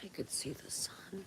I could see the sun.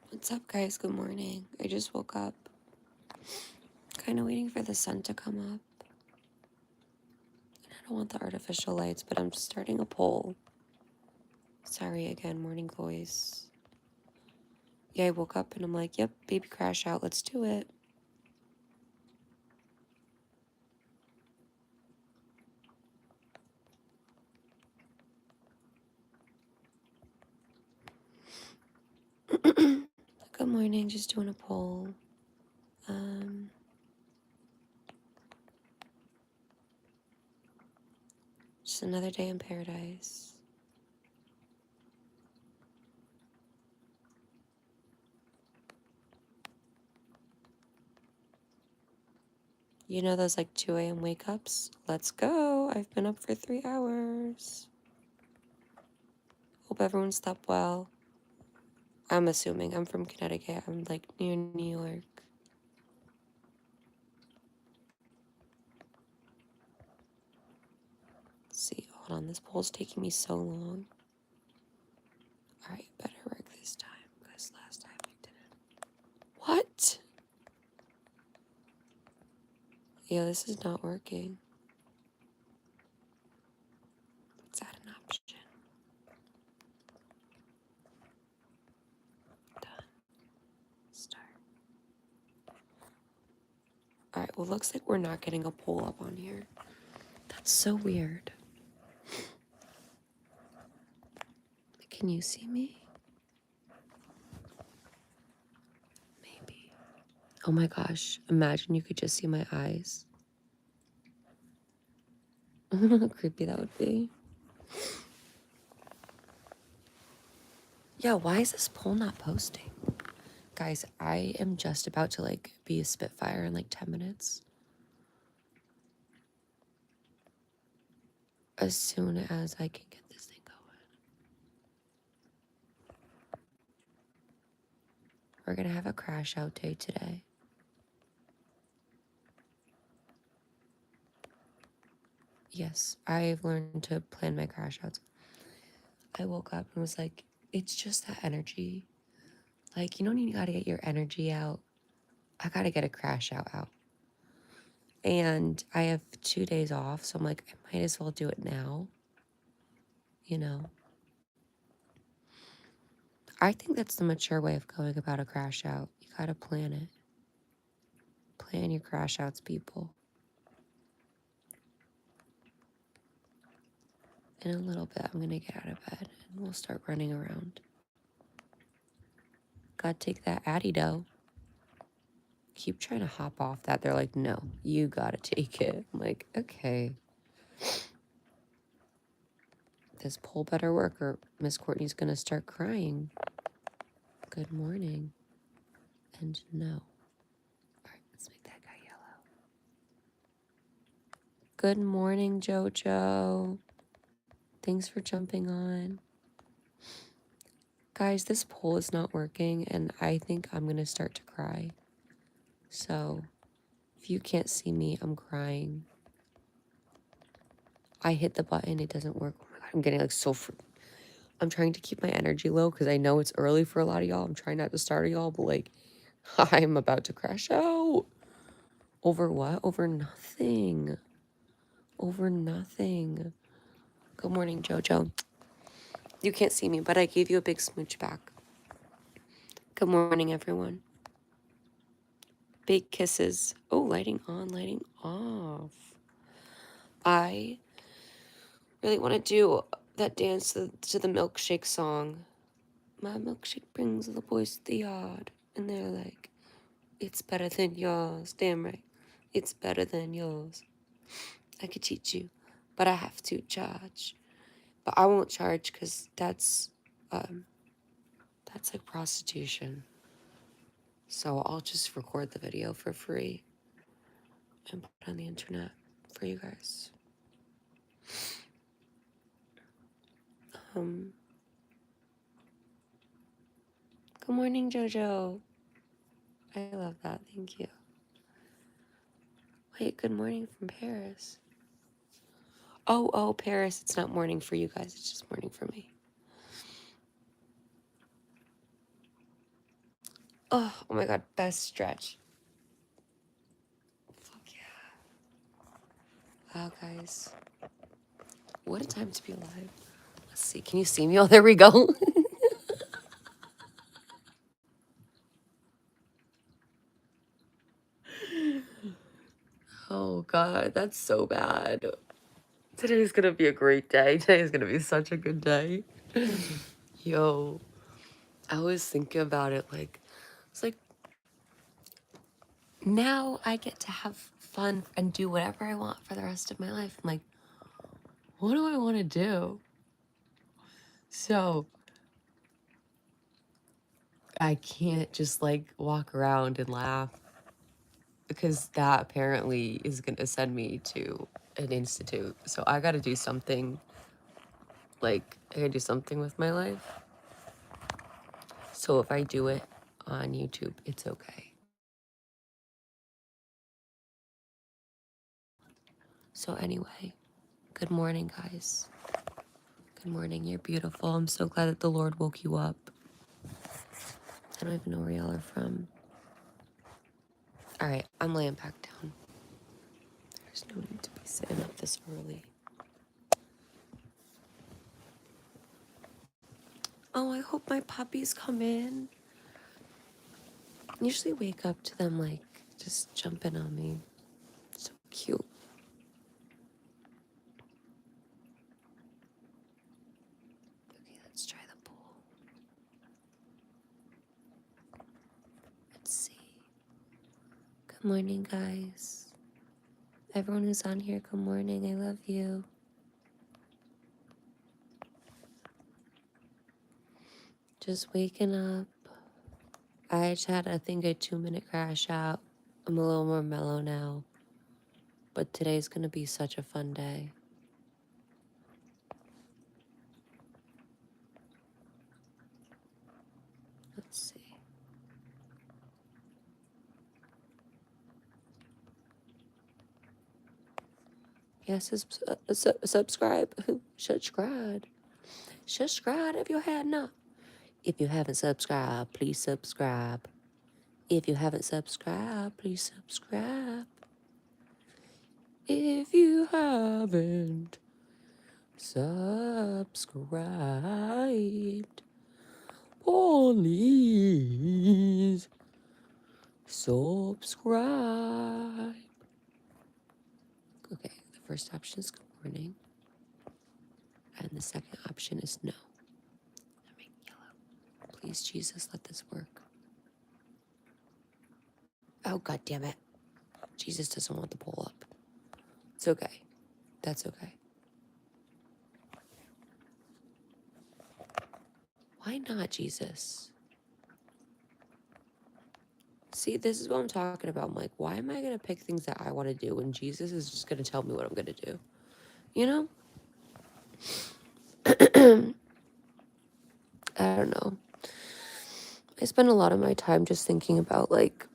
What's up, guys? Good morning. I just woke up. Kind of waiting for the sun to come up. And I don't want the artificial lights, but I'm just starting a poll. Sorry again, morning voice. Yeah, I woke up and I'm like, yep, baby crash out. Let's do it. Good morning. Just doing a poll. Just another day in paradise. You know those like 2 a.m. wake ups? Let's go. I've been up for 3 hours. Hope everyone slept well. I'm assuming. I'm from Connecticut. I'm like near New York. Let's see, hold on. This poll's taking me so long. All right, better work this time because last time I didn't. What? Yeah, this is not working. Let's add an option. Done. Start. All right, well, looks like we're not getting a poll up on here. That's so weird. Can you see me? Maybe. Oh my gosh, imagine you could just see my eyes. How creepy that would be. Yeah, why is this poll not posting? Guys, I am just about to like be a Spitfire in like 10 minutes. As soon as I can get this thing going. We're gonna have a crash out day today. Yes, I've learned to plan my crash outs. I woke up and was like, it's just that energy. Like, you don't even gotta get your energy out. I gotta get a crash out. And I have 2 days off, so I'm like, I might as well do it now, you know. I think that's the mature way of going about a crash out. You gotta plan it. Plan your crash outs, people. In a little bit, I'm gonna get out of bed and we'll start running around. Gotta take that Addy dough. Keep trying to hop off that. They're like, no, you gotta take it. I'm like, okay. This poll better work or Miss Courtney's gonna start crying. Good morning. And no. All right, let's make that guy yellow. Good morning, Jojo. Thanks for jumping on. Guys, this poll is not working, and I think I'm gonna start to cry. So, if you can't see me, I'm crying. I hit the button, it doesn't work. Oh my God, I'm getting like so I'm trying to keep my energy low because I know it's early for a lot of y'all. I'm trying not to startle y'all, but like, I'm about to crash out. Over what? Over nothing. Over nothing. Good morning, Jojo. You can't see me, but I gave you a big smooch back. Good morning, everyone. Big kisses. Oh, lighting on, lighting off. I really want to do that dance to the milkshake song. My milkshake brings the boys to the yard. And they're like, it's better than yours. Damn right. It's better than yours. I could teach you, but I have to charge. But I won't charge because that's like prostitution. So I'll just record the video for free and put it on the internet for you guys. Good morning, Jojo. I love that. Thank you. Wait, good morning from Paris. Oh, Paris. It's not morning for you guys. It's just morning for me. Oh my God. Best stretch. Fuck yeah. Wow, guys. What a time to be alive. Let's see. Can you see me? Oh, there we go. Oh, God. That's so bad. Today's gonna be a great day. Today's gonna be such a good day. Yo, I was thinking about it like, it's like, now I get to have fun and do whatever I want for the rest of my life. I'm like, what do I want to do? So I can't just like walk around and laugh because that apparently is going to send me to an institute. So I got to do something, like, I got to do something with my life. So if I do it on YouTube, it's okay. So anyway, good morning, guys. Good morning. You're beautiful. I'm so glad that the Lord woke you up. I don't even know where y'all are from. All right, I'm laying back down. There's no need to be sitting up this early. Oh, I hope my puppies come in. I usually wake up to them like just jumping on me. So cute. Okay, let's try the pool. Let's see. Good morning, guys. Everyone who's on here, good morning. I love you. Just waking up. I just had, I think, a 2-minute crash out. I'm a little more mellow now. But today's gonna be such a fun day. Let's see. Yes, subscribe. Subscribe. Subscribe if you had not. If you haven't subscribed, please subscribe. If you haven't subscribed, please subscribe. If you haven't subscribed, please subscribe. Okay, the first option is good morning, and the second option is no. I make yellow. Please, Jesus, let this work. Oh, God damn it. Jesus doesn't want the poll up. It's okay. That's okay. Why not, Jesus? See, this is what I'm talking about. I'm like, why am I going to pick things that I want to do when Jesus is just going to tell me what I'm going to do? You know? I don't know. I spend a lot of my time just thinking about, like,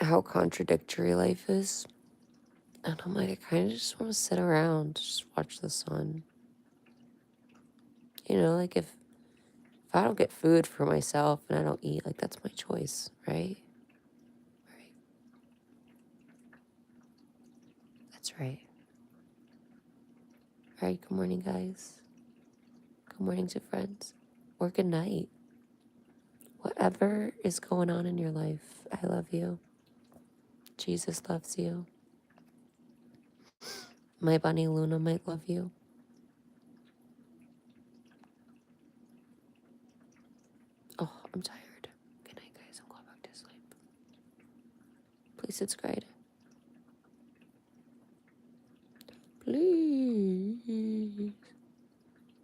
how contradictory life is. And I'm like, I kind of just want to sit around, just watch the sun. You know, like if I don't get food for myself and I don't eat, like that's my choice, right? Right. That's right. All right, good morning, guys. Good morning to friends. Or good night. Whatever is going on in your life, I love you. Jesus loves you. My bunny Luna might love you. Oh, I'm tired. Good night, guys. I'm going back to sleep. Please subscribe. Please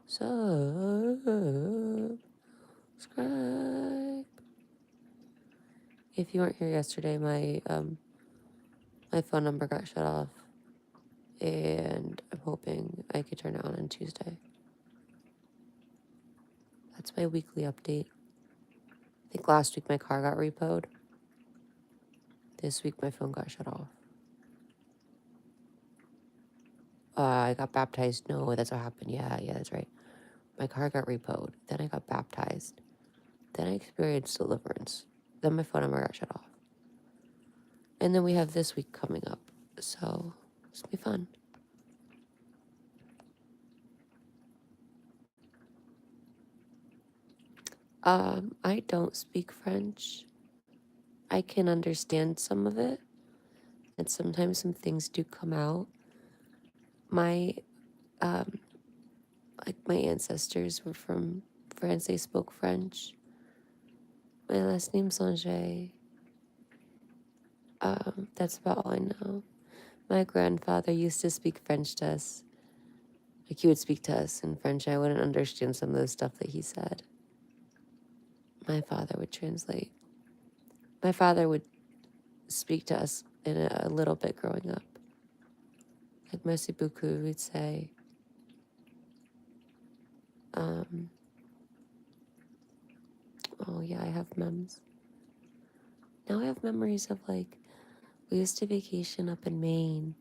subscribe. If you weren't here yesterday, my phone number got shut off, and I'm hoping I could turn it on Tuesday. That's my weekly update. I think last week my car got repoed. This week my phone got shut off. I got baptized. No, that's what happened. Yeah, that's right. My car got repoed. Then I got baptized. Then I experienced deliverance. Then my phone number got shut off. And then we have this week coming up. So it's gonna be fun. I don't speak French. I can understand some of it, and sometimes some things do come out. My like my ancestors were from France. They spoke French. My last name's Angers. That's about all I know. My grandfather used to speak French to us. Like he would speak to us in French. I wouldn't understand some of the stuff that he said. My father would translate. My father would speak to us in a little bit growing up. Like merci beaucoup, we'd say. Oh yeah, I have memes. Now I have memories of like, we used to vacation up in Maine,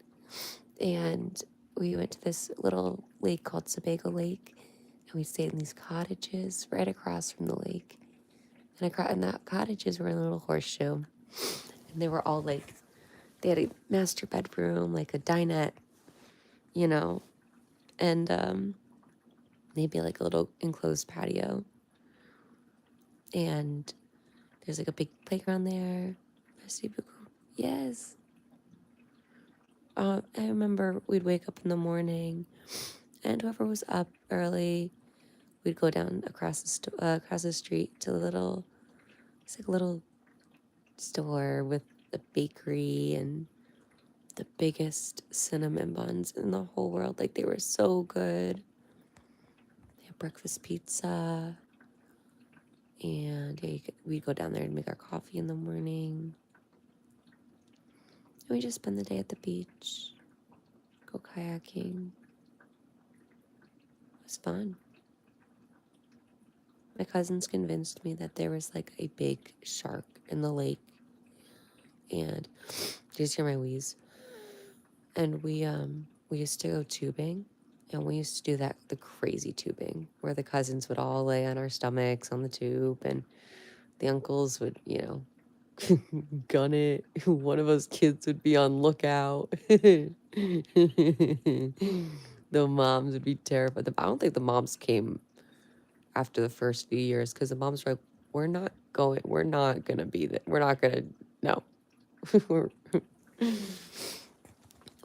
and we went to this little lake called Sebago Lake, and we stayed in these cottages right across from the lake. And that cottages were in a little horseshoe, and they were all like, they had a master bedroom, like a dinette, you know, and maybe like a little enclosed patio. And there's like a big playground there. Merci beaucoup. Yes. I remember we'd wake up in the morning, and whoever was up early, we'd go down across the street to it's like a little store with a bakery and the biggest cinnamon buns in the whole world. Like they were so good. They had breakfast pizza, and yeah, we'd go down there and make our coffee in the morning. And we just spend the day at the beach, go kayaking. It was fun. My cousins convinced me that there was like a big shark in the lake. And you just hear my wheeze. And we used to go tubing, and we used to do the crazy tubing where the cousins would all lay on our stomachs on the tube, and the uncles would, gun it. One of us kids would be on lookout. The moms would be terrified. I don't think the moms came after the first few years because the moms were like, we're not gonna be there. We're not gonna, no.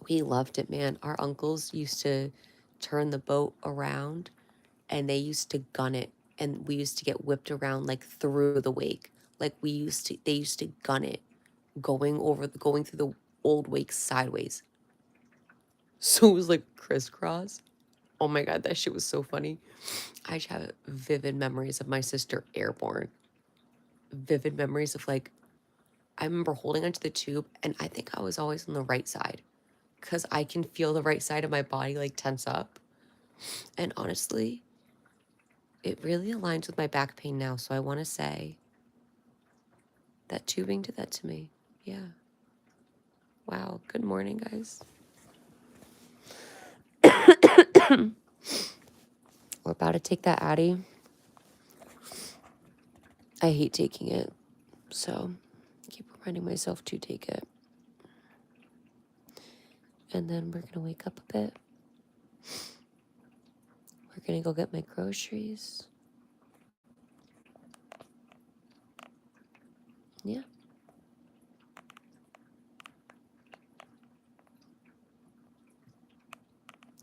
We loved it, man. Our uncles used to turn the boat around and they used to gun it, and we used to get whipped around like through the wake. Like they used to gun it, going through the old wake sideways. So it was like crisscross. Oh my God, that shit was so funny. I just have vivid memories of my sister airborne. Vivid memories of like, I remember holding onto the tube and I think I was always on the right side because I can feel the right side of my body like tense up. And honestly, it really aligns with my back pain now. So I want to say that tubing did that to me. Yeah. Wow. Good morning, guys. We're about to take that Addy. I hate taking it. So I keep reminding myself to take it. And then we're going to wake up a bit. We're going to go get my groceries. Yeah.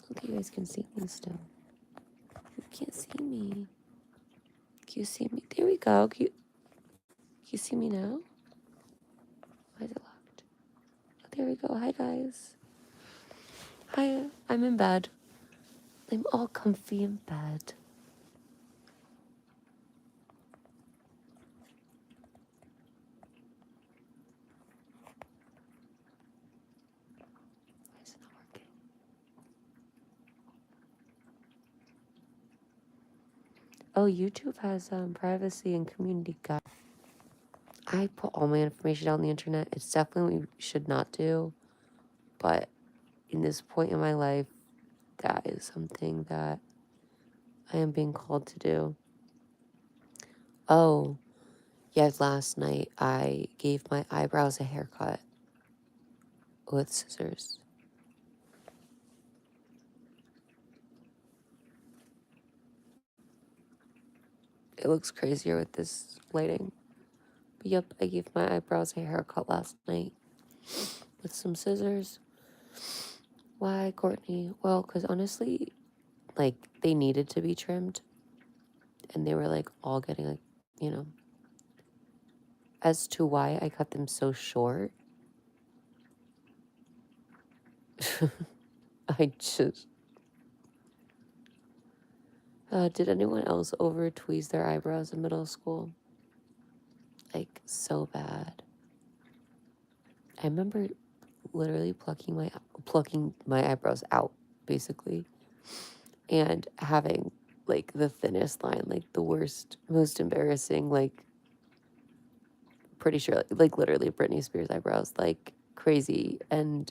Hope you guys can see me still. You can't see me. Can you see me? There we go. Can you see me now? Why is it locked? Oh, there we go. Hi, guys. Hi. I'm in bed. I'm all comfy in bed. Why is it not working? Oh, YouTube has privacy and community guide. I put all my information out on the internet. It's definitely what you should not do. But in this point in my life, that is something that I am being called to do. Oh, yes, last night I gave my eyebrows a haircut with scissors. It looks crazier with this lighting. But yep, I gave my eyebrows a haircut last night with some scissors. Why, Courtney? Well, because honestly, like, they needed to be trimmed. And they were, like, all getting, like, you know. As to why I cut them so short, I just... did anyone else over tweeze their eyebrows in middle school? Like, so bad. I remember literally plucking my eyebrows out, basically, and having like the thinnest line, like the worst, most embarrassing, like pretty sure like literally Britney Spears eyebrows, like crazy. And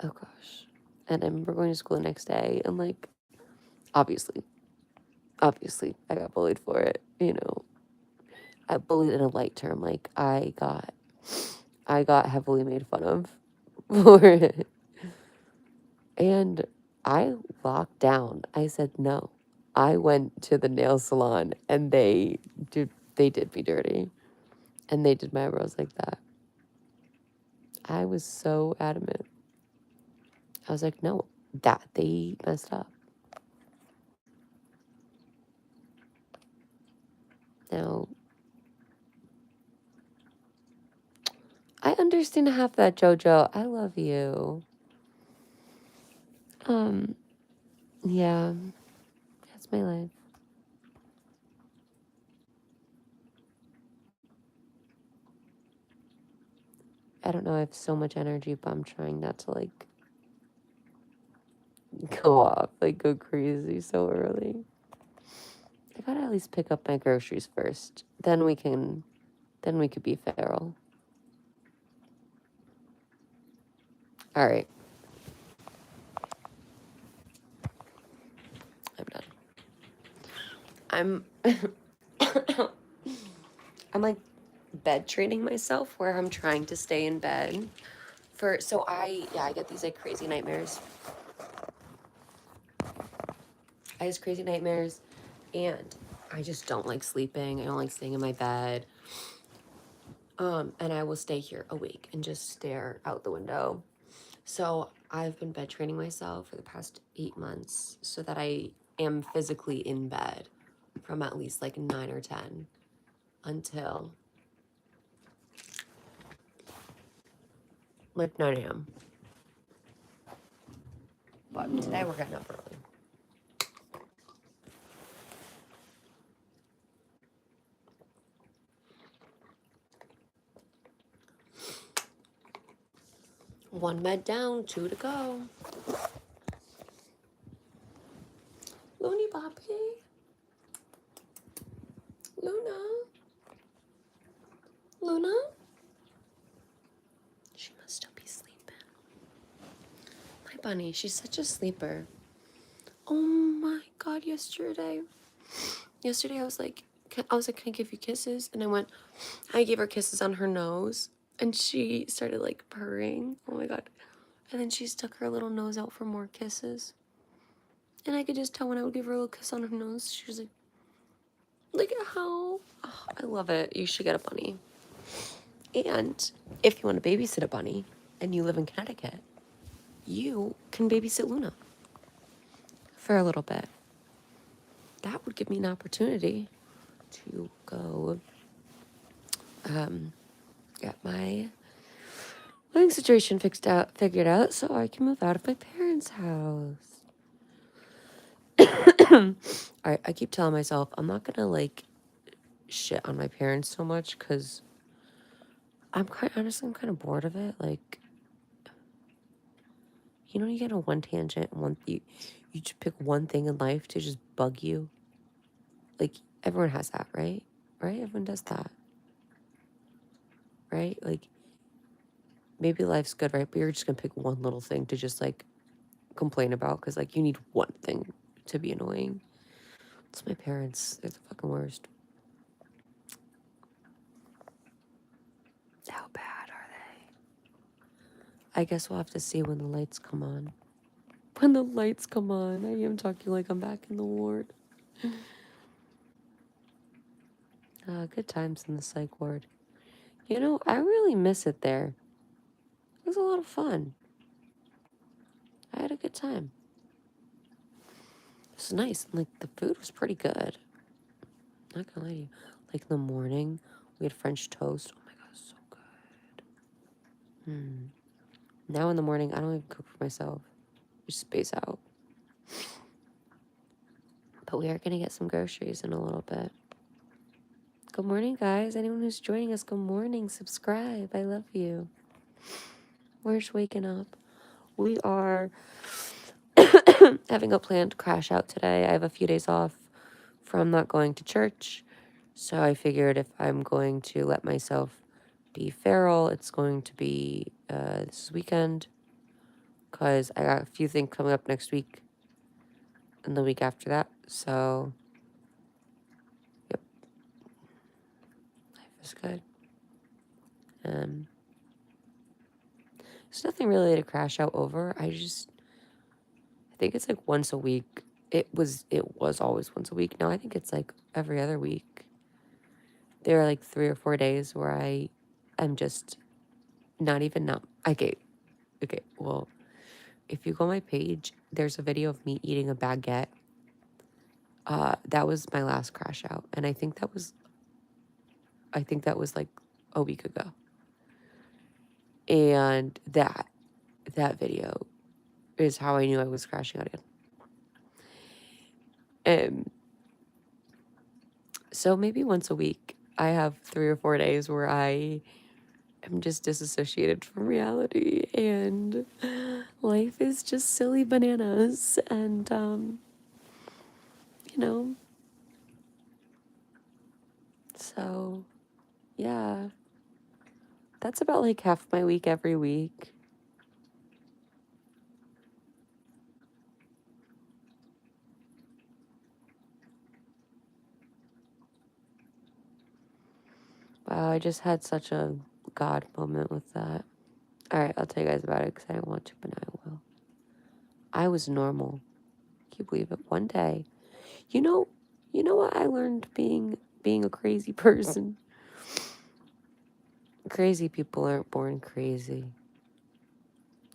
oh gosh. And I remember going to school the next day and like obviously I got bullied for it, you know. I bullied in a light term, like I got heavily made fun of for it. And I locked down. I said no. I went to the nail salon and they did me dirty. And they did my eyebrows like that. I was so adamant. I was like, no, that they messed up. Now, I understand half that, JoJo. I love you. Yeah, that's my life. I don't know, I have so much energy, but I'm trying not to, like, go off, like, go crazy so early. I gotta at least pick up my groceries first. Then we could be feral. All right. I'm done. I'm like bed training myself where I'm trying to stay in bed so I get these like crazy nightmares. I have crazy nightmares and I just don't like sleeping. I don't like staying in my bed. And I will stay here awake and just stare out the window. So I've been bed training myself for the past 8 months so that I am physically in bed from at least like 9 or 10 until like 9 a.m. But today we're getting up early. One med down, 2 to go. Looney Bobby. Luna. Luna? She must still be sleeping. My bunny, she's such a sleeper. Oh my god, yesterday I was like, can I give you kisses? And I gave her kisses on her nose and she started like purring. Oh my god. And then she stuck her little nose out for more kisses. And I could just tell when I would give her a little kiss on her nose, she was like, look at how, oh, I love it. You should get a bunny. And if you want to babysit a bunny and you live in Connecticut, you can babysit Luna for a little bit. That would give me an opportunity to go get my living situation figured out so I can move out of my parents' house. Alright, I keep telling myself I'm not gonna like shit on my parents so much because I'm kind of bored of it. Like, you know, you get on one tangent and you just pick one thing in life to just bug you. Like, everyone has that, right? Right? Everyone does that. Right? Like, maybe life's good, right? But you're just gonna pick one little thing to just like complain about because like you need one thing to be annoying. It's my parents. They're the fucking worst. How bad are they? I guess we'll have to see when the lights come on. When the lights come on. I am talking like I'm back in the ward. Good times in the psych ward. You know, I really miss it there. It was a lot of fun. I had a good time. It was nice. Like, the food was pretty good. Not gonna lie to you. Like, in the morning, we had French toast. Oh my god, so good. Now in the morning, I don't even cook for myself. Just space out. But we are gonna get some groceries in a little bit. Good morning, guys. Anyone who's joining us, good morning. Subscribe. I love you. We're just waking up. We are having a planned crash out today. I have a few days off from not going to church. So I figured if I'm going to let myself be feral, it's going to be this weekend. Because I got a few things coming up next week and the week after that. So, yep. Life is good. There's nothing really to crash out over. I think it's like once a week. It was always once a week. Now I think it's like every other week. There are like 3 or 4 days where I'm just okay, well, if you go on my page, there's a video of me eating a baguette. That was my last crash out. And I think that was like a week ago. And that video is how I knew I was crashing out again. So maybe once a week, I have 3 or 4 days where I am just disassociated from reality and life is just silly bananas. And, you know, so yeah, that's about like half my week every week. Wow, I just had such a God moment with that. All right, I'll tell you guys about it because I don't want to, but now I will. I was normal. Can you believe it? One day, you know, you know what I learned being a crazy person. Crazy people aren't born crazy.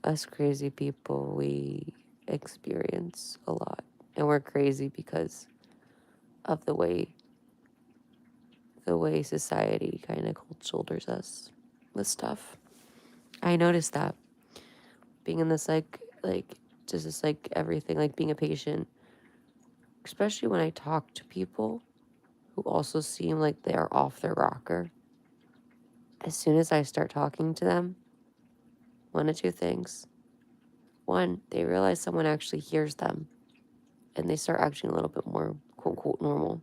Us crazy people, we experience a lot, and we're crazy because of the way society kind of cold shoulders us with stuff. I noticed that being in this like just this like everything, like being a patient, especially when I talk to people who also seem like they are off their rocker. As soon as I start talking to them, one of two things. One, they realize someone actually hears them and they start acting a little bit more quote unquote normal.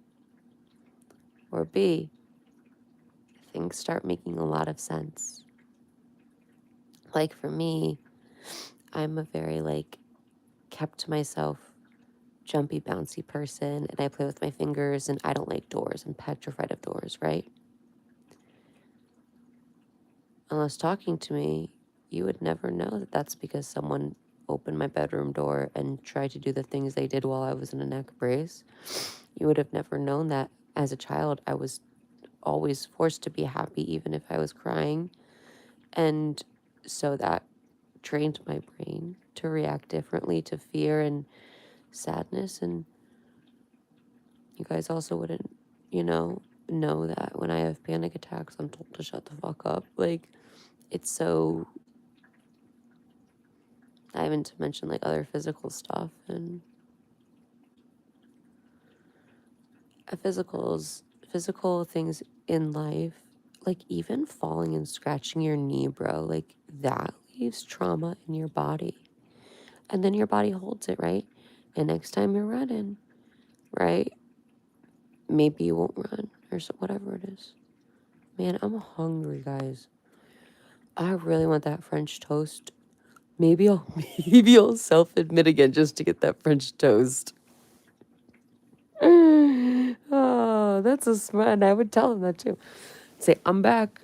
Or B, things start making a lot of sense. Like for me, I'm a very like kept to myself, jumpy, bouncy person, and I play with my fingers and I don't like doors. I'm petrified of doors, right? Unless talking to me, you would never know that that's because someone opened my bedroom door and tried to do the things they did while I was in a neck brace. You would have never known that as a child I was always forced to be happy even if I was crying. And so that trained my brain to react differently to fear and sadness. And you guys also wouldn't, know that when I have panic attacks, I'm told to shut the fuck up. Like, it's so, I haven't to mention like other physical stuff and physical things in life, like even falling and scratching your knee, bro, like that leaves trauma in your body. And then your body holds it, right? And next time you're running, right? Maybe you won't run or so, whatever it is. Man, I'm hungry, guys. I really want that French toast. Maybe I'll maybe I'll self-admit again just to get that French toast. Oh, that's a smart. And I would tell him that too. Say, I'm back.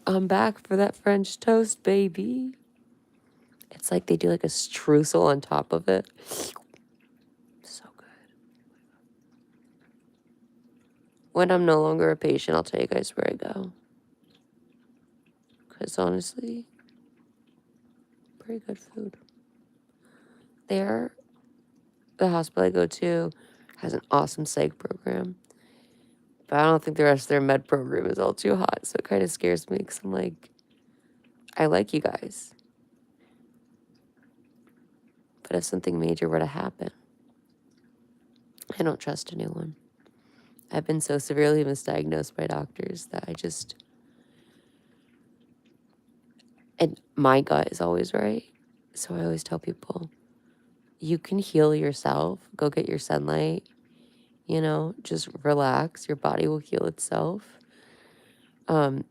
I'm back for that French toast, baby. It's like they do like a streusel on top of it. So good. When I'm no longer a patient, I'll tell you guys where I go. Because honestly, pretty good food. There, the hospital I go to has an awesome psych program. But I don't think the rest of their med program is all too hot. So it kind of scares me because I'm like, I like you guys. But if something major were to happen, I don't trust anyone. I've been so severely misdiagnosed by doctors that and my gut is always right. So I always tell people, you can heal yourself. Go get your sunlight. Just relax. Your body will heal itself. And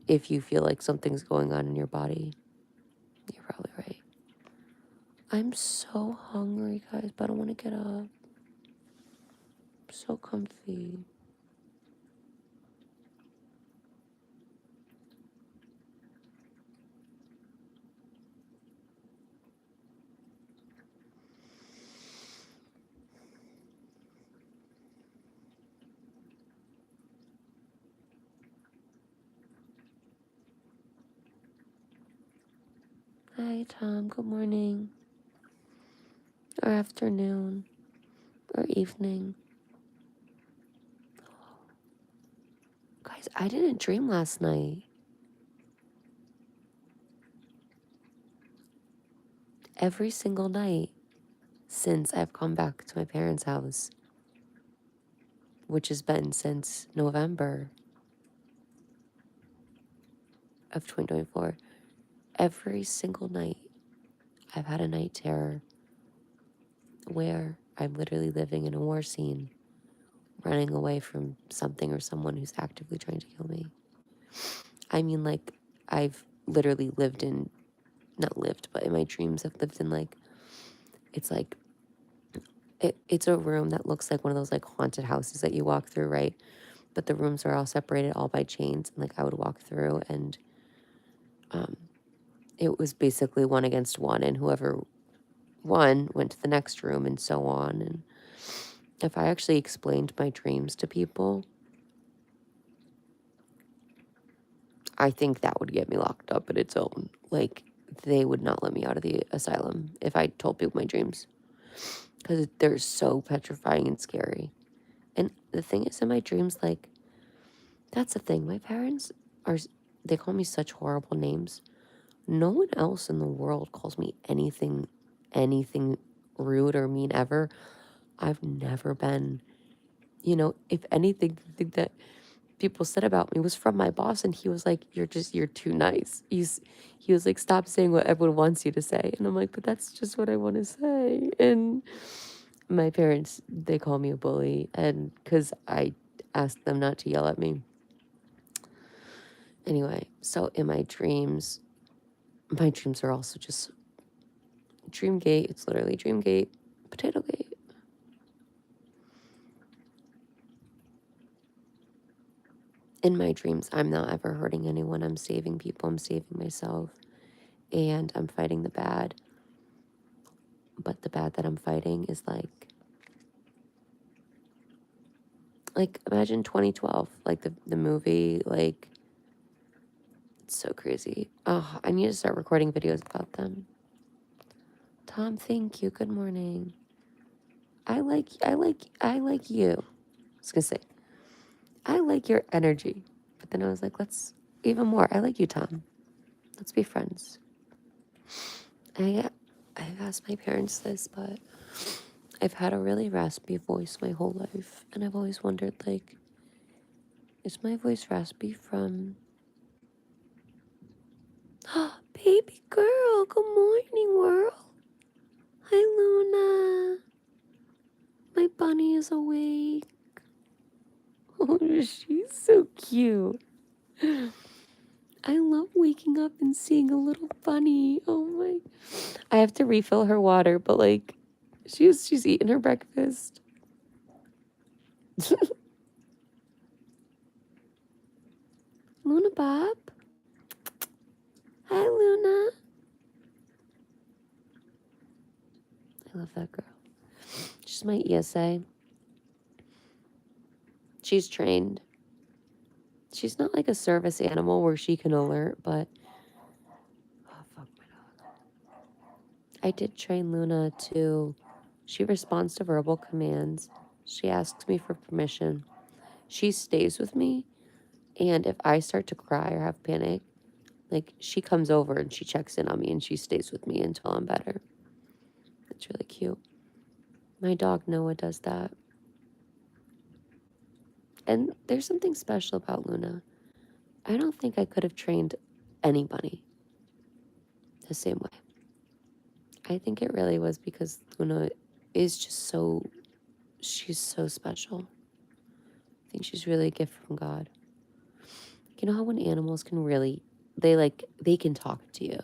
if you feel like something's going on in your body, you're probably right. I'm so hungry, guys, but I don't want to get up. I'm so comfy. Hi, Tom. Good morning. Or afternoon. Or evening. Guys, I didn't dream last night. Every single night since I've come back to my parents' house, which has been since November of 2024, every single night I've had a night terror where I'm literally living in a war scene, running away from something or someone who's actively trying to kill me. I mean, like, I've literally not lived, but in my dreams I've lived in it's like, it's a room that looks like one of those like haunted houses that you walk through, right? but the rooms are all separated all by chains. And like I would walk through and it was basically one against one, and whoever won went to the next room and so on. And if I actually explained my dreams to people, I think that would get me locked up in its own. Like, they would not let me out of the asylum if I told people my dreams because they're so petrifying and scary. And the thing is, in my dreams, like, that's the thing. My parents are, they call me such horrible names. No one else in the world calls me anything rude or mean ever. I've never been, if anything, the thing that people said about me was from my boss, and he was like, you're too nice. He was like, stop saying what everyone wants you to say. And I'm like, but that's just what I want to say. And my parents, they call me a bully, and because I asked them not to yell at me. Anyway, so in my dreams are also just Dreamgate. It's literally Dreamgate, Potato Gate. In my dreams, I'm not ever hurting anyone. I'm saving people. I'm saving myself. And I'm fighting the bad. But the bad that I'm fighting is like imagine 2012, like the movie, like, it's so crazy. Oh, I need to start recording videos about them. Tom, thank you. Good morning. I like you. I was gonna say, I like your energy. But then I was like, let's even more. I like you, Tom. Let's be friends. I've asked my parents this, but I've had a really raspy voice my whole life. And I've always wondered, like, is my voice raspy from... Baby girl, good morning, world. Hi, Luna. My bunny is awake. Oh, she's so cute. I love waking up and seeing a little bunny. Oh my. I have to refill her water, but like, she's eating her breakfast. Luna Bob. Hi, Luna. I love that girl. She's my ESA. She's trained. She's not like a service animal where she can alert, but... Oh, fuck my dog. I did train Luna to... She responds to verbal commands. She asks me for permission. She stays with me, and if I start to cry or have panic, like, she comes over and she checks in on me and she stays with me until I'm better. It's really cute. My dog Noah does that. And there's something special about Luna. I don't think I could have trained anybody the same way. I think it really was because Luna is just so... She's so special. I think she's really a gift from God. You know how when animals can really... They can talk to you.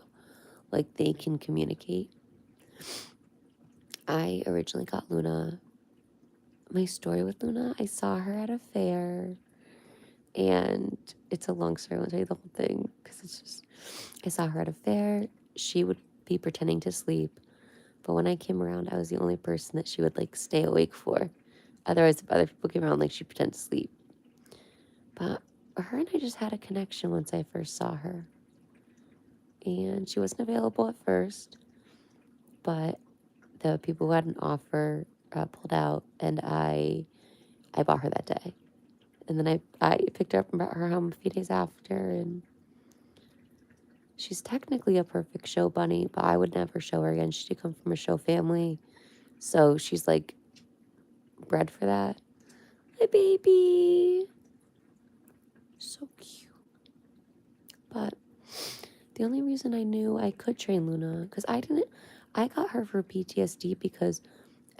Like, they can communicate. I originally got Luna... My story with Luna, I saw her at a fair. And it's a long story. I won't tell you the whole thing because it's just... I saw her at a fair. She would be pretending to sleep. But when I came around, I was the only person that she would, like, stay awake for. Otherwise, if other people came around, like, she'd pretend to sleep. But her and I just had a connection once I first saw her. And she wasn't available at first. But the people who had an offer pulled out, and I bought her that day. And then I picked her up and brought her home a few days after, and she's technically a perfect show bunny, but I would never show her again. She did come from a show family, so she's, like, bred for that. Hi, baby. So cute. But the only reason I knew I could train Luna, because I got her for PTSD because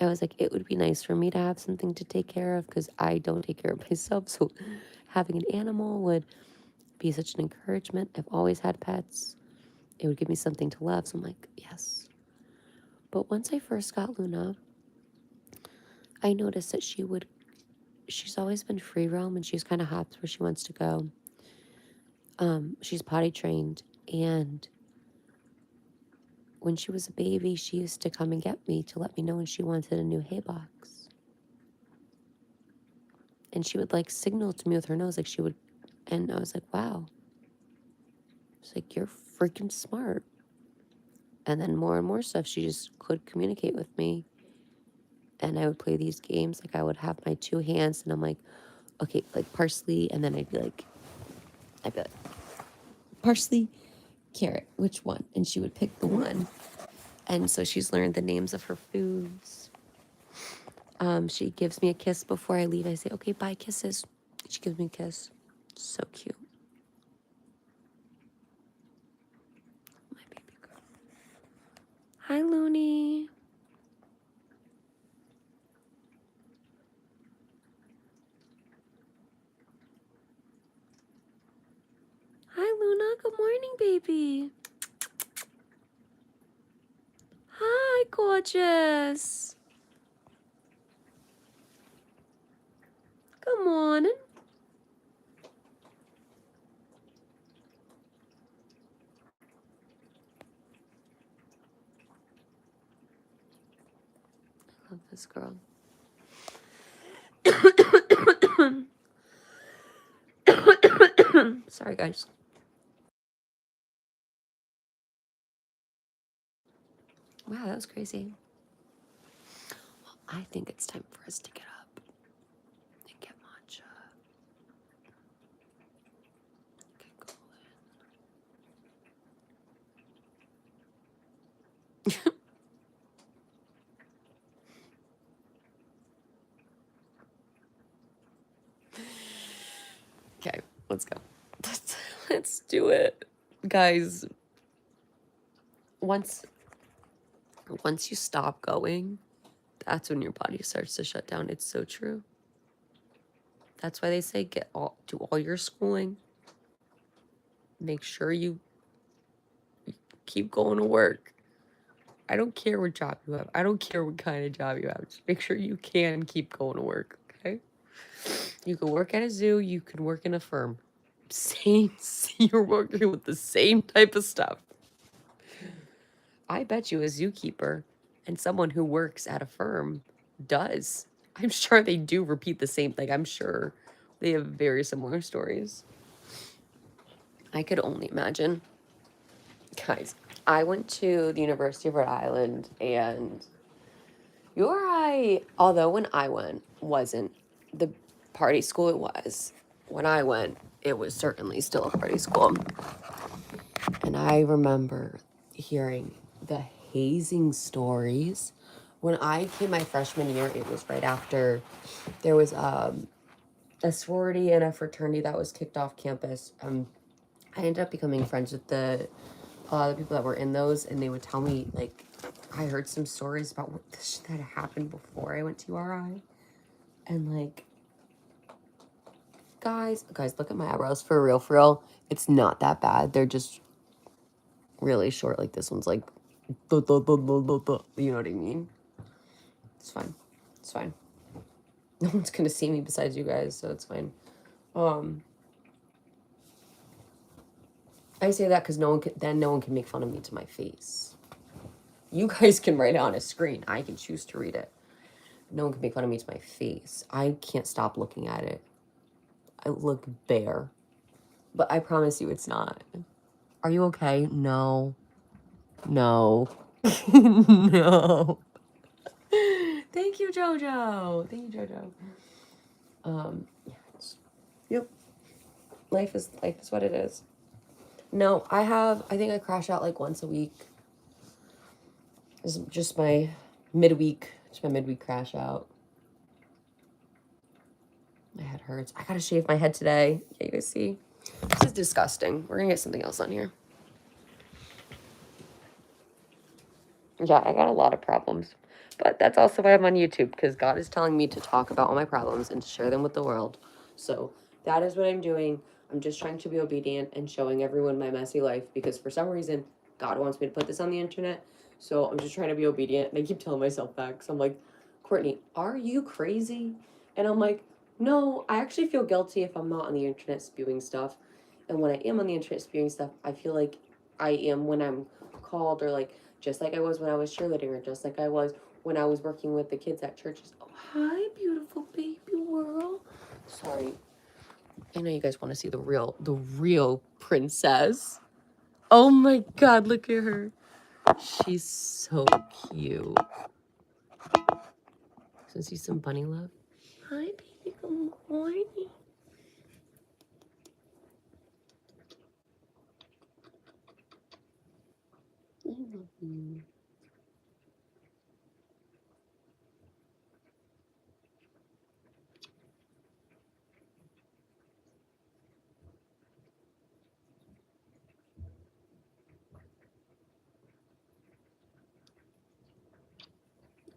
I was like, it would be nice for me to have something to take care of because I don't take care of myself. So having an animal would be such an encouragement. I've always had pets. It would give me something to love. So I'm like, yes. But once I first got Luna, I noticed that she she's always been free roam, and she's kind of hops where she wants to go. She's potty trained, and when she was a baby, she used to come and get me to let me know when she wanted a new hay box. And she would like signal to me with her nose, like she would, and I was like, wow. It's like, you're freaking smart. And then more and more stuff, she just could communicate with me. And I would play these games, like I would have my two hands, and I'm like, okay, like parsley, and then I'd be like, parsley, carrot, which one? And she would pick the one. And so she's learned the names of her foods. She gives me a kiss before I leave. I say, okay, bye, kisses. She gives me a kiss. So cute. My baby girl. Hi, Looney. Hi, Luna. Good morning, baby. Hi, gorgeous. Good morning. I love this girl. Sorry, guys. Wow, that was crazy. Well, I think it's time for us to get up and get matcha. Get going. Okay, let's go. Let's do it. Guys, once you stop going, that's when your body starts to shut down. It's so true. That's why they say do all your schooling. Make sure you keep going to work. I don't care what job you have. I don't care what kind of job you have. Just make sure you can keep going to work, okay? You can work at a zoo. You can work in a firm. You're working with the same type of stuff. I bet you a zookeeper and someone who works at a firm does. I'm sure they do repeat the same thing. I'm sure they have very similar stories. I could only imagine. Guys, I went to the University of Rhode Island, and although when I went, wasn't the party school it was. When I went, it was certainly still a party school. And I remember hearing the hazing stories. When I came my freshman year, it was right after there was a sorority and a fraternity that was kicked off campus. I ended up becoming friends with a lot of the people that were in those, and they would tell me, like, I heard some stories about what this shit that happened before I went to URI. And, like, guys, look at my eyebrows. For real. It's not that bad. They're just really short. Like, this one's like, you know what I mean? It's fine. No one's gonna see me besides you guys, so it's fine. I say that because no one can make fun of me to my face. You guys can write it on a screen. I can choose to read it. No one can make fun of me to my face. I can't stop looking at it. I look bare. But I promise you it's not. Are you okay? No. No. No. Thank you, Jojo. Yeah. Yep. Life is what it is. No, I think I crash out like once a week. It's just my midweek crash out. My head hurts. I gotta shave my head today. Yeah, you guys see? This is disgusting. We're gonna get something else on here. Yeah, I got a lot of problems. But that's also why I'm on YouTube, because God is telling me to talk about all my problems and to share them with the world. So that is what I'm doing. I'm just trying to be obedient and showing everyone my messy life, because for some reason, God wants me to put this on the internet. So I'm just trying to be obedient. And I keep telling myself that, because I'm like, Courtney, are you crazy? And I'm like, No, I actually feel guilty if I'm not on the internet spewing stuff. And when I am on the internet spewing stuff, I feel like I am when I'm called, or like just like I was when I was cheerleading, or just like I was when I was working with the kids at churches. Oh, hi, beautiful baby world. Sorry. I know you guys want to see the real princess. Oh my god, look at her. She's so cute. So see some bunny love. Hi, baby. Good morning. I love you.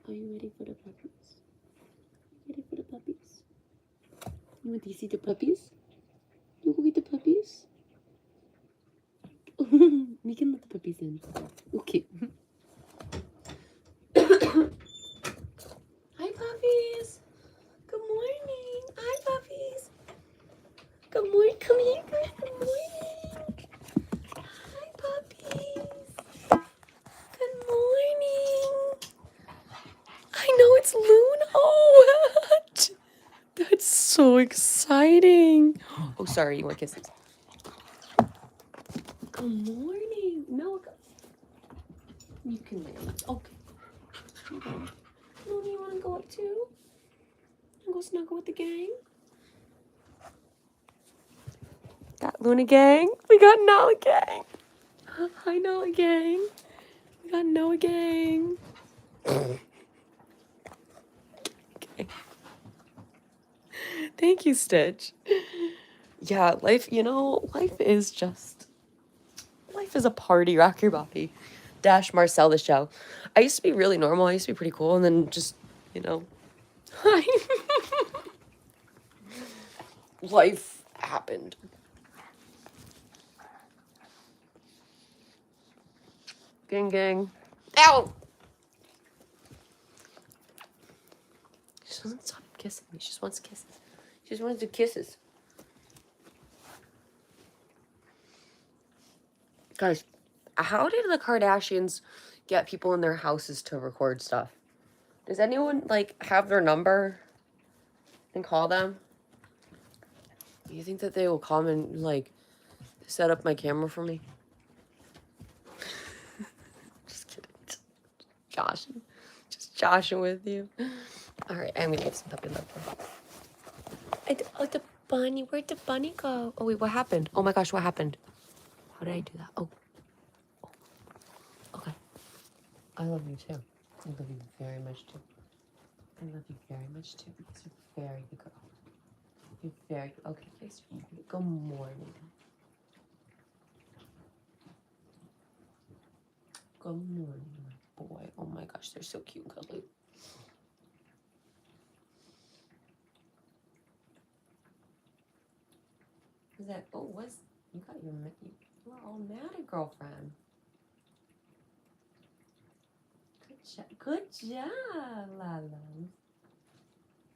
Are you ready for the puppies? Ready for the puppies? You want to see the puppies? You go get the puppies? We can let the puppies in. Okay. Hi, puppies. Good morning. Hi, puppies. Good morning. Come here, girl. Good morning. Hi, puppies. Good morning. I know it's Luna. Oh, what? That's so exciting. Oh, sorry. You want kisses? Good morning. No, you can lay on this. Okay. Luna, you want to go up too? You want to go snuggle with the gang? Got Luna gang. We got Nala gang. Hi, Nala gang. We got Noah gang. Okay. Thank you, Stitch. Yeah, life is a party. Rock your body. Dash Marcel the show. I used to be really normal. I used to be pretty cool, and then just, hi. Life happened. Gang, gang. Ow! She doesn't stop kissing me. She just wants kisses. She just wants to do kisses. Guys, how did the Kardashians get people in their houses to record stuff? Does anyone, have their number and call them? Do you think that they will come and, set up my camera for me? Just kidding. Joshing. Just joshing with you. All right, I'm gonna give some puppy love. Oh, the bunny. Where'd the bunny go? Oh, wait, what happened? Oh my gosh, what happened? How did I do that? Oh. Okay. I love you too. I love you very much too. I love you very much too because you're very good girl. You're very okay. Yes, good morning. Good morning, my boy. Oh my gosh, they're so cute and cuddly. Is that? Oh, what's you got your? You are all mad, girlfriend. Good job, Lala.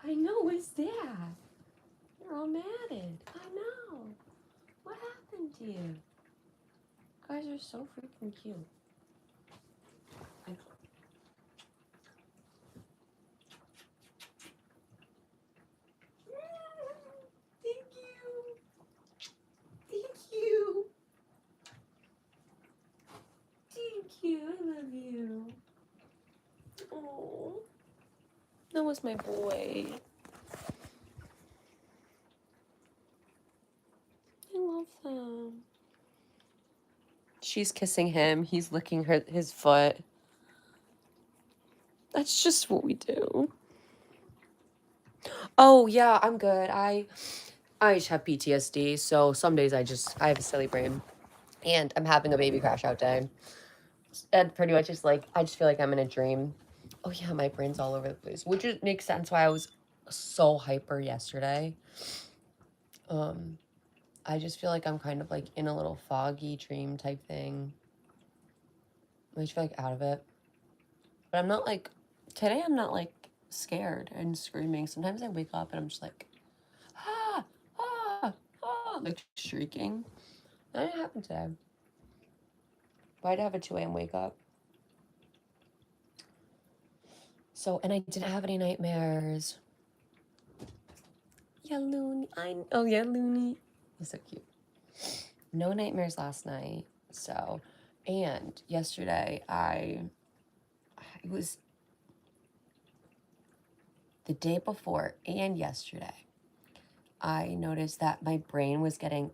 I know. What's that? You're all matted. I know. What happened to you? You guys are so freaking cute. Thank you. Thank you. Thank you. I love you. Oh, that was my boy. I love him. She's kissing him. He's licking his foot. That's just what we do. Oh yeah, I'm good. I just have PTSD, so some days I have a silly brain, and I'm having a baby crash out day, and pretty much just I just feel like I'm in a dream. Oh yeah, my brain's all over the place, which makes sense why I was so hyper yesterday. I just feel like I'm kind of in a little foggy dream type thing. I just feel out of it, but I'm not today. I'm not scared and screaming. Sometimes I wake up and I'm just like shrieking. That didn't happen today. But I did have a 2 a.m. wake up. So, and I didn't have any nightmares. Yeah, Looney. Oh, yeah, Looney. He's so cute. No nightmares last night. So, and yesterday, it was the day before and yesterday, I noticed that my brain was getting,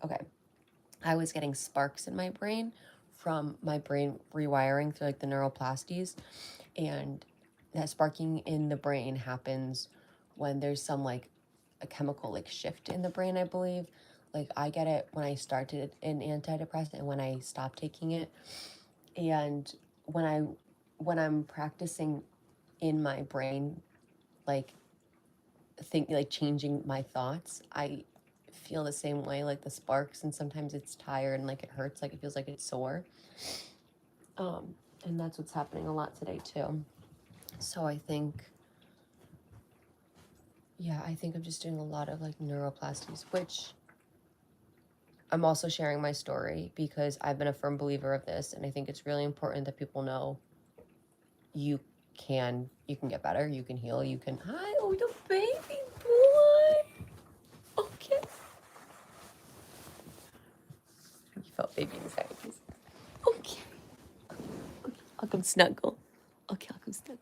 I was getting sparks in my brain from my brain rewiring through like the neuroplasties. And that sparking in the brain happens when there's some like a chemical like shift in the brain, I believe. Like I get it when I started an antidepressant and when I stopped taking it. And when I'm practicing in my brain, like changing my thoughts, I feel the same way, like the sparks, and sometimes it's tired and like it hurts, like it feels like it's sore. And that's what's happening a lot today too. So I think I'm just doing a lot of like neuroplasties, which I'm also sharing my story because I've been a firm believer of this, and I think it's really important that people know you can get better, you can heal, you can. Hi, oh, the baby boy. Okay. You felt baby anxieties. Okay. Okay. I'll come snuggle. Okay, I'll come snuggle.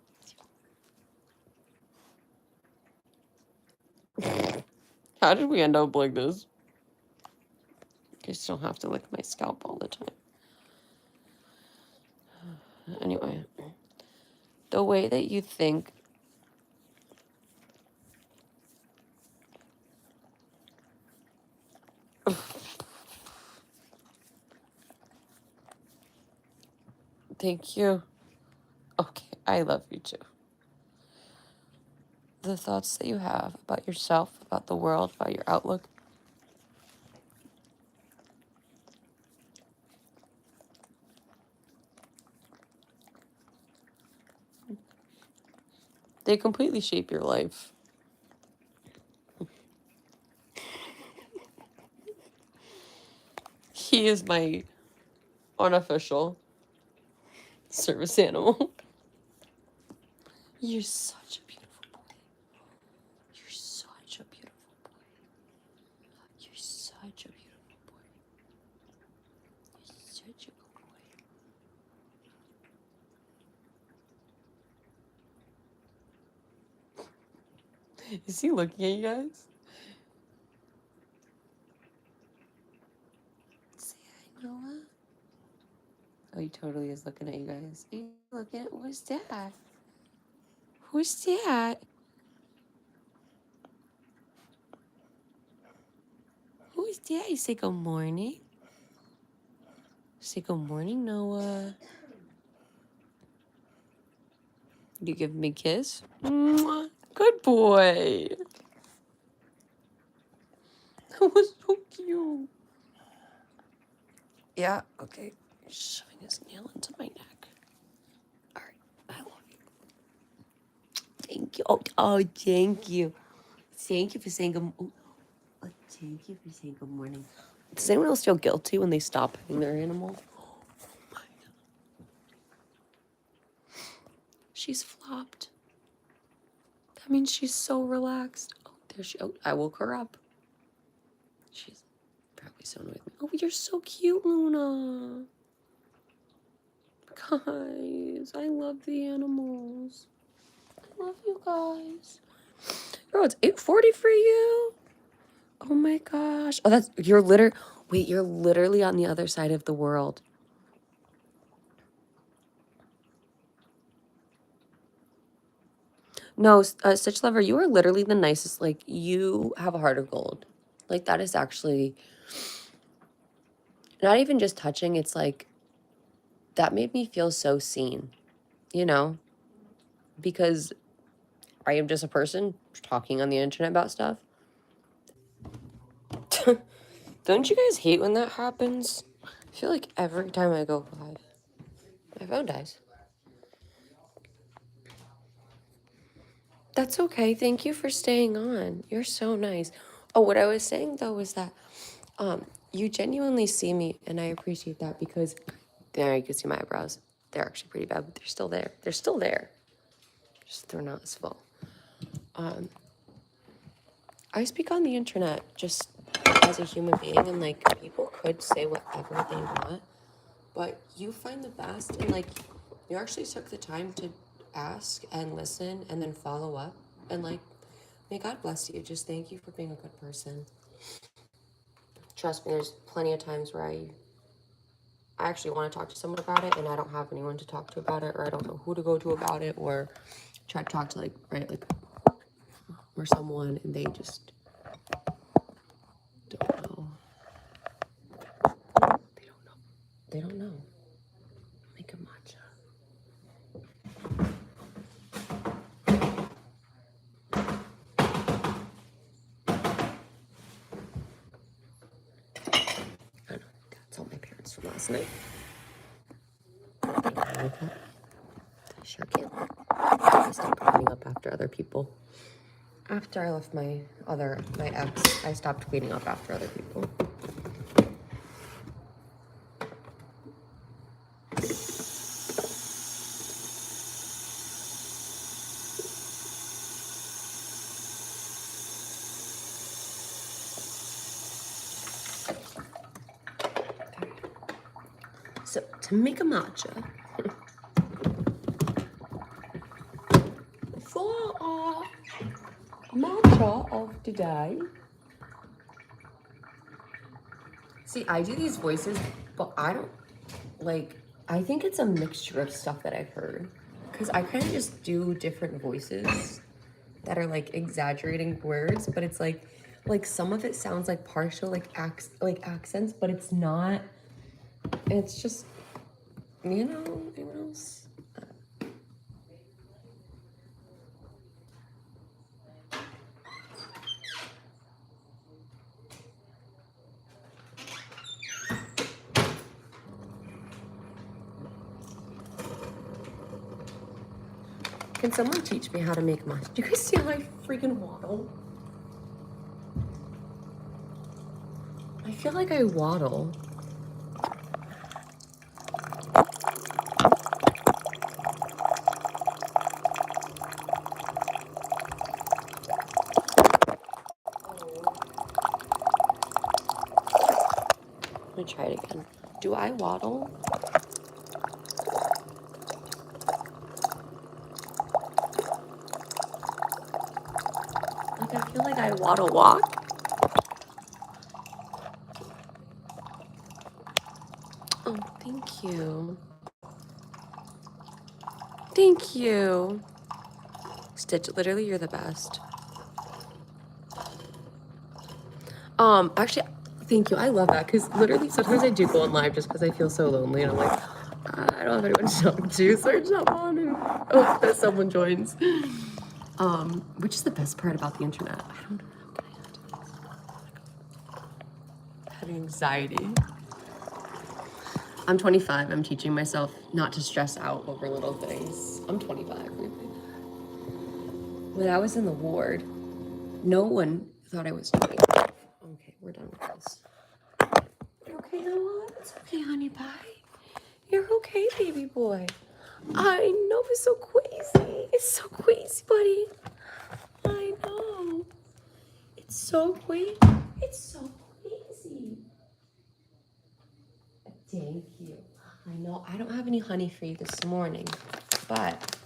How did we end up like this? I still have to lick my scalp all the time. Anyway, the way that you think. Thank you. Okay, I love you too. The thoughts that you have about yourself, about the world, about your outlook. They completely shape your life. He is my unofficial service animal. You're such a beautiful boy. You're such a beautiful boy. You're such a beautiful boy. You're such a good boy. Is he looking at you guys? Say hi, Noah. Oh, he totally is looking at you guys. He's looking at, who's that? Who's that? Who's that? You say good morning. Say good morning, Noah. You give me a kiss? Mwah. Good boy. That was so cute. Yeah, okay. He's shoving his nail into my neck. All right, I love you. Thank you. Oh, thank you. Thank you for saying good. Thank you for saying good morning. Does anyone else feel guilty when they stop petting their animal? Oh my God. She's flopped. That means she's so relaxed. Oh, there she. Oh, I woke her up. She's probably so annoyed with me. Oh, you're so cute, Luna. Guys, I love the animals. I love you guys. Bro, it's 8:40 for you. Oh my gosh. Oh, you're literally on the other side of the world. No, Stitch Lover, you are literally the nicest. Like, you have a heart of gold. Like, that is actually not even just touching. It's like, that made me feel so seen, you know? Because I am just a person talking on the internet about stuff. Don't you guys hate when that happens? I feel like every time I go live, my phone dies. That's okay. Thank you for staying on. You're so nice. Oh, what I was saying though was that You genuinely see me, and I appreciate that because there you can see my eyebrows. They're actually pretty bad, but they're still there. They're still there. Just they're not as full. I speak on the internet just as a human being, and like people could say whatever they want, but you find the best, and like you actually took the time to ask and listen and then follow up, and like may God bless you. Just thank you for being a good person. Trust me, there's plenty of times where I actually want to talk to someone about it and I don't have anyone to talk to about it, or I don't know who to go to about it, or try to talk to like or someone and they just don't know. They don't know. Make a matcha. I don't know. That's all my parents from last night. I sure can. I stopped cleaning up after other people. After I left my ex, I stopped cleaning up after other people. So to make a matcha, for our matcha of today. See, I do these voices, but I don't I think it's a mixture of stuff that I've heard. Because I kind of just do different voices that are like exaggerating words, but it's like some of it sounds like partial accents, but it's not. It's just, anyone else? Can someone teach me how to make matcha? Do you guys see how I freaking waddle? I feel like I waddle. Let me try it again. Do I waddle? Like, I feel like I waddle walk. Oh, thank you. Thank you. Stitch, literally, you're the best. Actually, thank you. I love that because literally sometimes I do go on live just because I feel so lonely and I'm like, I don't have anyone to talk to, so I just hop on and hope that someone joins. Which is the best part about the internet. I don't know how can I have anxiety. I'm 25. I'm teaching myself not to stress out over little things. I'm 25. When I was in the ward, no one thought I was 20. Okay, we're done with this. You're okay, Noah? It's okay, honey pie. You're okay, baby boy. I know, it's so crazy. It's so crazy, buddy. I know. It's so crazy. It's so crazy. Thank you. I know I don't have any honey for you this morning, but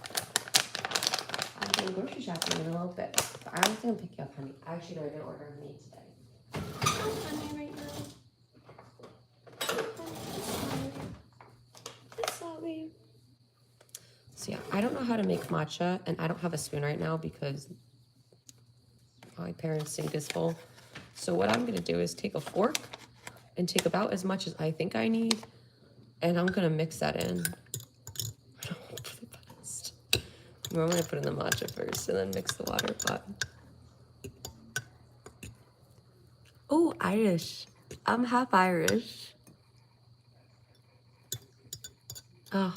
I'm going grocery shopping in a little bit. But I don't think I'm picking up honey. Actually, no, I'm going to order honey today. No honey right now. Sorry. So yeah, I don't know how to make matcha, and I don't have a spoon right now because my parents' sink is full. So what I'm gonna do is take a fork and take about as much as I think I need, and I'm gonna mix that in. I don't hope for the best. I'm gonna put in the matcha first and then mix the water pot. Oh, Irish. I'm half Irish. Oh.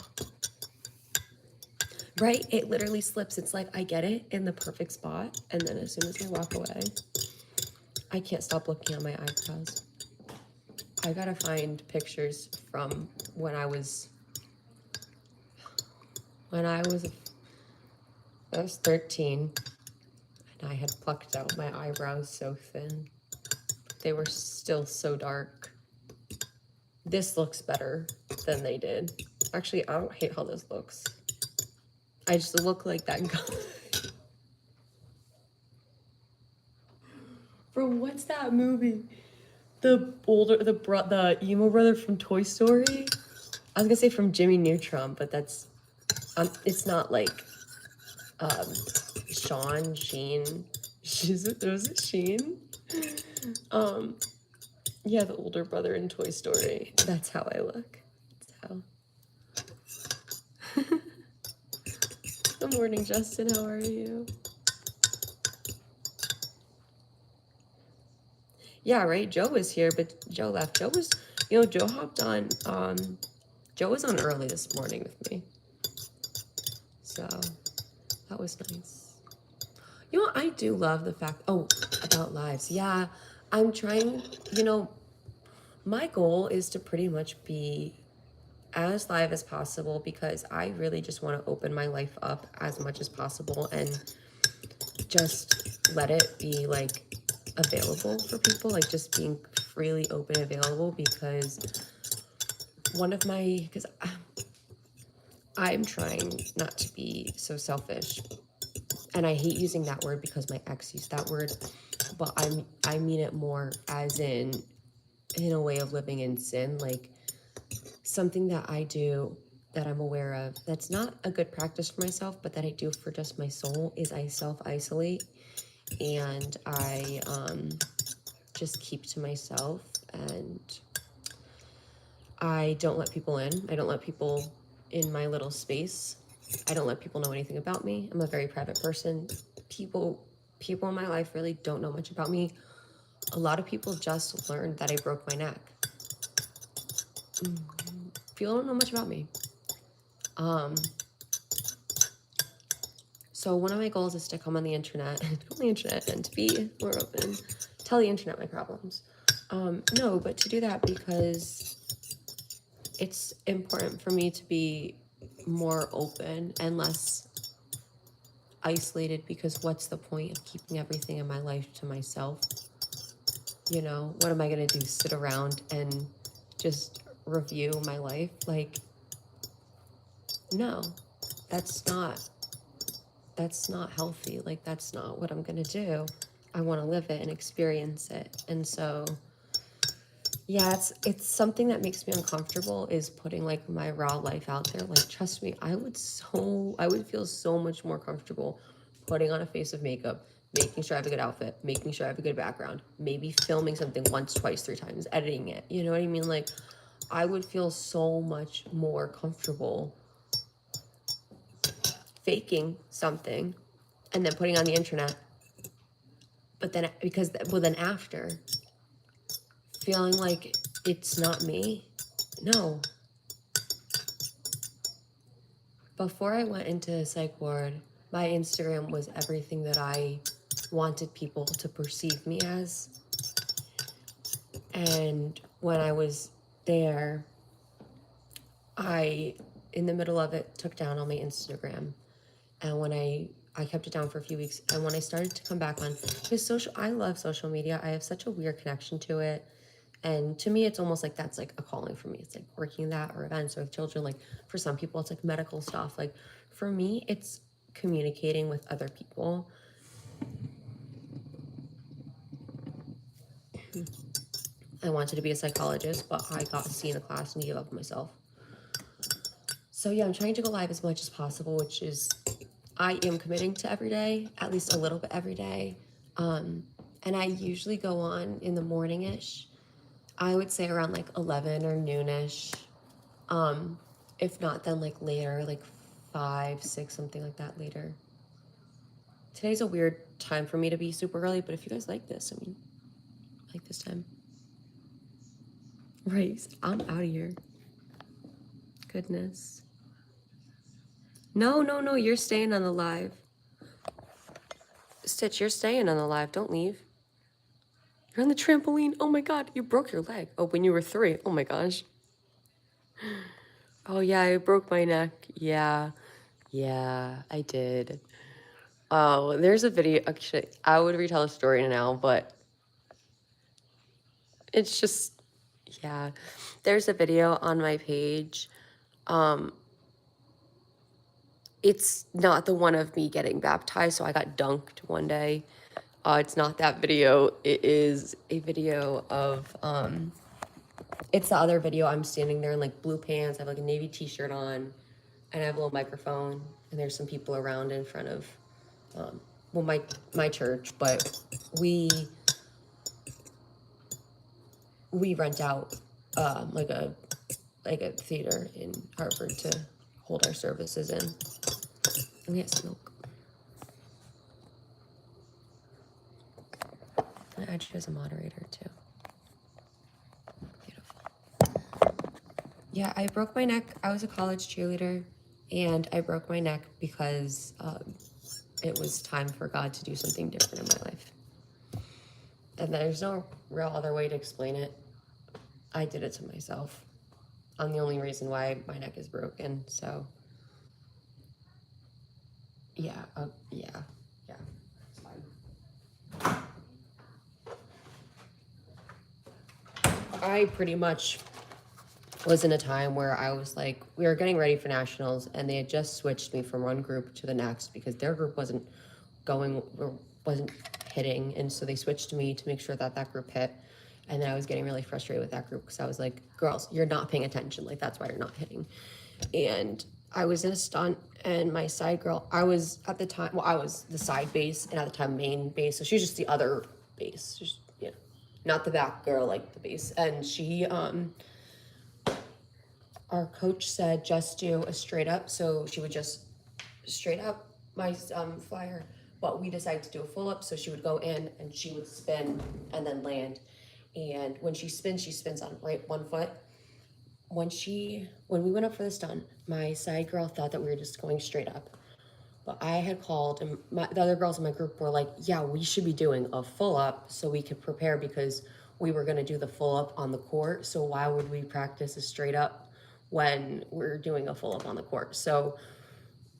Right? It literally slips. It's like I get it in the perfect spot, and then as soon as I walk away, I can't stop looking at my eyebrows. I gotta find pictures from when I was 13 and I had plucked out my eyebrows so thin. They were still so dark. This looks better than they did. Actually, I don't hate how this looks. I just look like that guy. From what's that movie? The emo brother from Toy Story? I was gonna say from Jimmy Neutron, but that's, it's not like, Sheen. Was it Sheen? Yeah, the older brother in Toy Story. That's how I look. That's how. Good morning, Justin. How are you? Yeah, right. Joe was here, but Joe left. Joe was, Joe hopped on. Joe was on early this morning with me, so that was nice. I do love the fact. Oh, about lives. Yeah, I'm trying. My goal is to pretty much be as live as possible because I really just want to open my life up as much as possible and just let it be like available for people, like just being freely open and available, because because I'm trying not to be so selfish, and I hate using that word because my ex used that word, but I mean it more as in a way of living in sin, like something that I do that I'm aware of that's not a good practice for myself, but that I do for just my soul, is I self-isolate and I just keep to myself, and I don't let people in. I don't let people in my little space. I don't let people know anything about me. I'm a very private person. People in my life really don't know much about me. A lot of people just learned that I broke my neck. People don't know much about me. So one of my goals is to come on the internet and to be more open, tell the internet my problems. No, but to do that because it's important for me to be more open and less isolated, because what's the point of keeping everything in my life to myself? What am I going to do? Sit around and just review my life? Like, no, that's not healthy. Like, that's not what I'm going to do. I want to live it and experience it. And so, yeah, it's something that makes me uncomfortable, is putting like my raw life out there. Like, trust me, I would feel so much more comfortable putting on a face of makeup, making sure I have a good outfit, making sure I have a good background, maybe filming something once, twice, 3 times, editing it. You know what I mean? Like, I would feel so much more comfortable faking something and then putting on the internet. But then, then after, feeling like it's not me. No. Before I went into psych ward, my Instagram was everything that I wanted people to perceive me as. And when I was there, in the middle of it, took down all my Instagram. And when I kept it down for a few weeks, and when I started to come back on, because I love social media. I have such a weird connection to it. And to me, it's almost like that's like a calling for me. It's like working that, or events, or with children. Like, for some people, it's like medical stuff. Like, for me, it's communicating with other people. I wanted to be a psychologist, but I got a C in a class and gave up on myself. So yeah, I'm trying to go live as much as possible, which is, I am committing to every day, at least a little bit every day. And I usually go on in the morning-ish. I would say around like 11 or noonish. If not, then like later, like 5, 6, something like that later. Today's a weird time for me to be super early, but if you guys like this, I like this time. Right, I'm out of here. Goodness. No, you're staying on the live. Stitch, you're staying on the live. Don't leave. You're on the trampoline. Oh my God, you broke your leg. Oh, when you were 3. Oh my gosh. Oh yeah, I broke my neck. Yeah. Yeah, I did. Oh, there's a video. Actually, I would retell the story now, but it's just, yeah. There's a video on my page. It's not the one of me getting baptized, so I got dunked one day. It's not that video. It is a video of, it's the other video. I'm standing there in like blue pants. I have like a navy t-shirt on, and I have a little microphone, and there's some people around in front of, well, my church, but we rent out like a theater in Hartford to hold our services in. And we have some milk. I add you as a moderator too. Beautiful. Yeah, I broke my neck. I was a college cheerleader, and I broke my neck because it was time for God to do something different in my life. And there's no real other way to explain it. I did it to myself. I'm the only reason why my neck is broken. So, yeah, yeah. It's fine. I pretty much was in a time where I was like, we were getting ready for nationals, and they had just switched me from one group to the next because their group wasn't going or wasn't hitting, and so they switched to me to make sure that that group hit. And then I was getting really frustrated with that group because I was like, girls, you're not paying attention, like that's why you're not hitting. And I was in a stunt, and my side girl, I was at the time, well, I was the side base, and at the time main base, so she was just the other base, just, you know, not the back girl, like the base. And she our coach said just do a straight up, so she would just straight up my flyer, but we decided to do a full up, so she would go in and she would spin and then land. And when she spins on right one foot. When we went up for the stunt, my side girl thought that we were just going straight up, but I had called, and the other girls in my group were like, yeah, we should be doing a full up so we could prepare, because we were going to do the full up on the court, so why would we practice a straight up when we're doing a full up on the court? So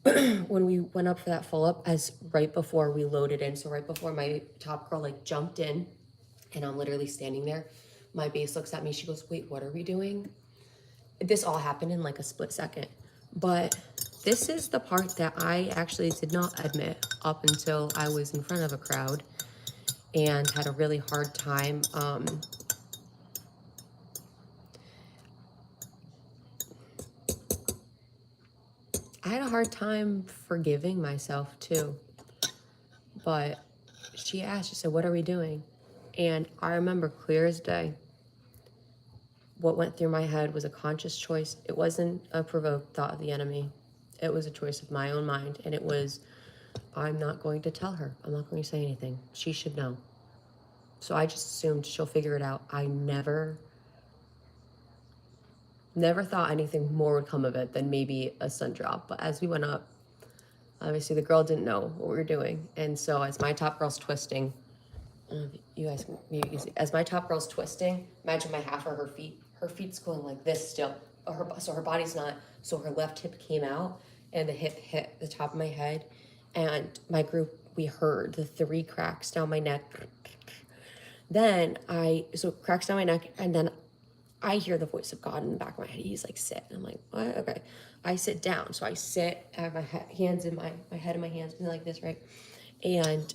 when we went up for that full up, as right before we loaded in, so right before my top girl like jumped in, and I'm literally standing there, my base looks at me, she goes, wait, what are we doing? This all happened in like a split second. But this is the part that I actually did not admit up until I was in front of a crowd and had a really hard time. I had a hard time forgiving myself too. But she asked, she said, what are we doing? And I remember clear as day, what went through my head was a conscious choice. It wasn't a provoked thought of the enemy. It was a choice of my own mind. And it was, I'm not going to tell her. I'm not going to say anything. She should know. So I just assumed she'll figure it out. I never thought anything more would come of it than maybe a sun drop. But as we went up, obviously the girl didn't know what we were doing. And so as my top girl's twisting, you guys maybe see, as my top girl's twisting, imagine my half of her feet's going like this still. So her body's not, so her left hip came out and the hip hit the top of my head. And my group, we heard the 3 cracks down my neck. Then so cracks down my neck, and then I hear the voice of God in the back of my head. He's like, sit. And I'm like, what? Okay. I sit down. So I sit, I have my hands in my head in my hands, like this, right? And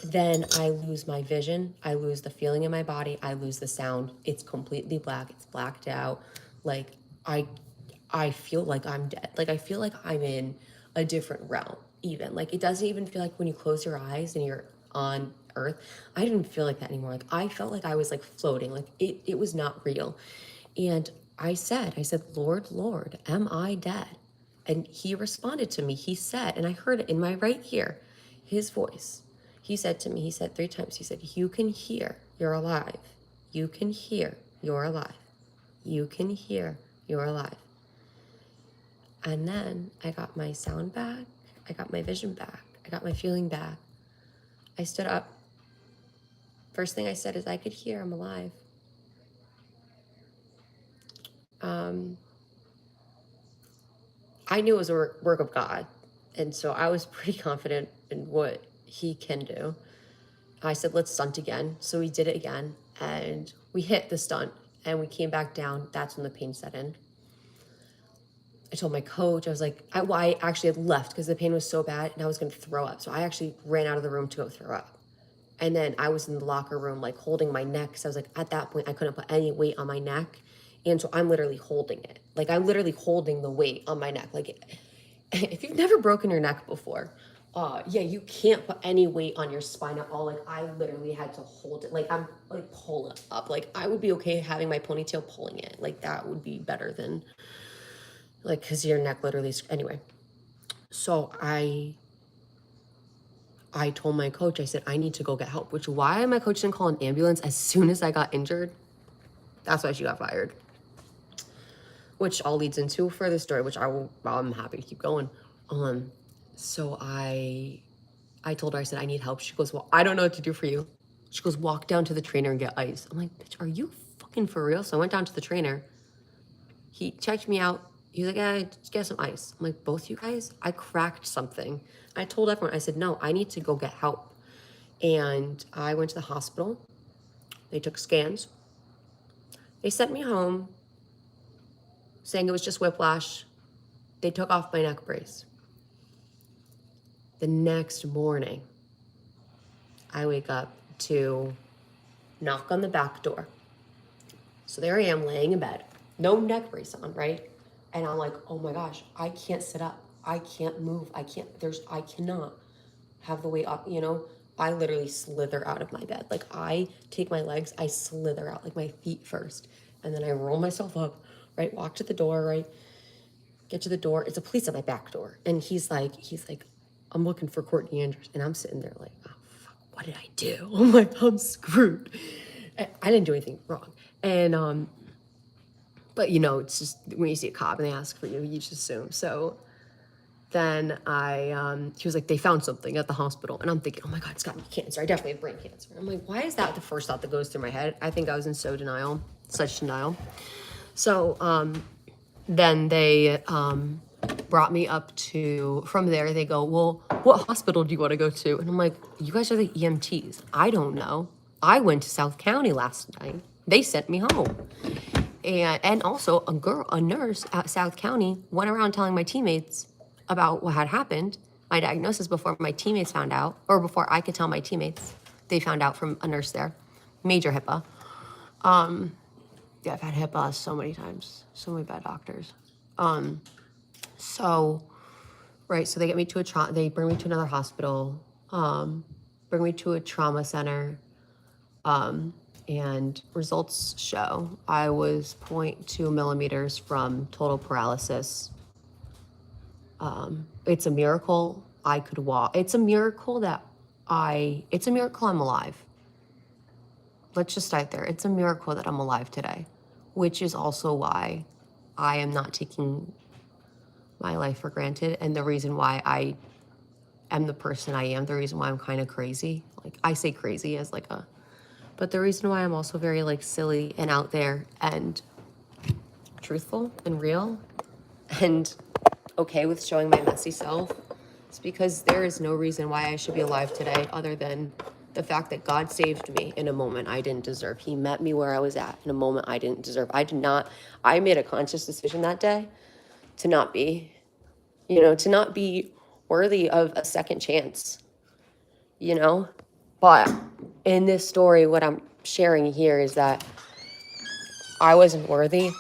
then I lose my vision. I lose the feeling in my body. I lose the sound. It's completely black. It's blacked out. Like, I feel like I'm dead. Like, I feel like I'm in a different realm, even. Like, it doesn't even feel like when you close your eyes and you're on earth. I didn't feel like that anymore. Like, I felt like I was like floating. Like, it was not real. And I said, Lord, am I dead? And he responded to me. He said, and I heard it in my right ear, his voice. He said to me, he said 3 times, he said, you can hear, you're alive. You can hear, you're alive. You can hear, you're alive. And then I got my sound back. I got my vision back. I got my feeling back. I stood up. First thing I said is, I could hear, I'm alive. I knew it was a work of God. And so I was pretty confident in what he can do. I said, let's stunt again. So we did it again, and we hit the stunt, and we came back down. That's when the pain set in. I told my coach, I was like, I actually had left because the pain was so bad and I was going to throw up. So I actually ran out of the room to go throw up. And then I was in the locker room, like holding my neck. So I was like, at that point, I couldn't put any weight on my neck. And so I'm literally holding it. Like, I'm literally holding the weight on my neck. Like, if you've never broken your neck before, yeah, you can't put any weight on your spine at all. Like, I literally had to hold it. Like, I'm like, pull it up. Like, I would be okay having my ponytail pulling it. Like, that would be better than, like, because your neck literally, anyway. So I told my coach, I said, I need to go get help, which why my coach didn't call an ambulance as soon as I got injured. That's why she got fired. Which all leads into a further story, which I'm happy to keep going. So I told her, I said, I need help. She goes, well, I don't know what to do for you. She goes, walk down to the trainer and get ice. I'm like, bitch, are you fucking for real? So I went down to the trainer. He checked me out. He's like, yeah, just get some ice. I'm like, both you guys? I cracked something. I told everyone, I said, no, I need to go get help. And I went to the hospital. They took scans. They sent me home saying it was just whiplash. They took off my neck brace. The next morning, I wake up to knock on the back door. So there I am laying in bed, no neck brace on, right? And I'm like, oh my gosh, I can't sit up. I can't move. I cannot have the weight up, you know? I literally slither out of my bed. Like, I take my legs, I slither out, like my feet first. And then I roll myself up, right? Walk to the door, right? Get to the door. It's a police at my back door. And he's like, I'm looking for Courtney-Angers. And I'm sitting there like, oh, fuck, what did I do? I'm like, I'm screwed. I didn't do anything wrong. And, but you know, it's just when you see a cop and they ask for you, you just assume. So then he was like, they found something at the hospital. And I'm thinking, oh my God, it's got me cancer. I definitely have brain cancer. I'm like, why is that the first thought that goes through my head? I think I was in such denial. So then they brought me up from there, they go, well, what hospital do you want to go to? And I'm like, you guys are the EMTs. I don't know. I went to South County last night. They sent me home. And also a nurse at South County went around telling my teammates about what had happened, my diagnosis, before my teammates found out, or before I could tell my teammates. They found out from a nurse there. Major HIPAA. Yeah, I've had HIPAA so many times. So many bad doctors. So they get me to they bring me to another hospital, bring me to a trauma center, and results show I was 0.2 millimeters from total paralysis. It's a miracle I could walk. It's a miracle I'm alive. Let's just start there. It's a miracle that I'm alive today, which is also why I am not taking my life for granted, and the reason why I am the person I am, the reason why I'm kind of crazy. Like, I say crazy as like but the reason why I'm also very like silly and out there and truthful and real and okay with showing my messy self is because there is no reason why I should be alive today other than the fact that God saved me in a moment I didn't deserve. He met me where I was at in a moment I didn't deserve. I made a conscious decision that day to not be worthy of a second chance, But in this story, what I'm sharing here is that I wasn't worthy.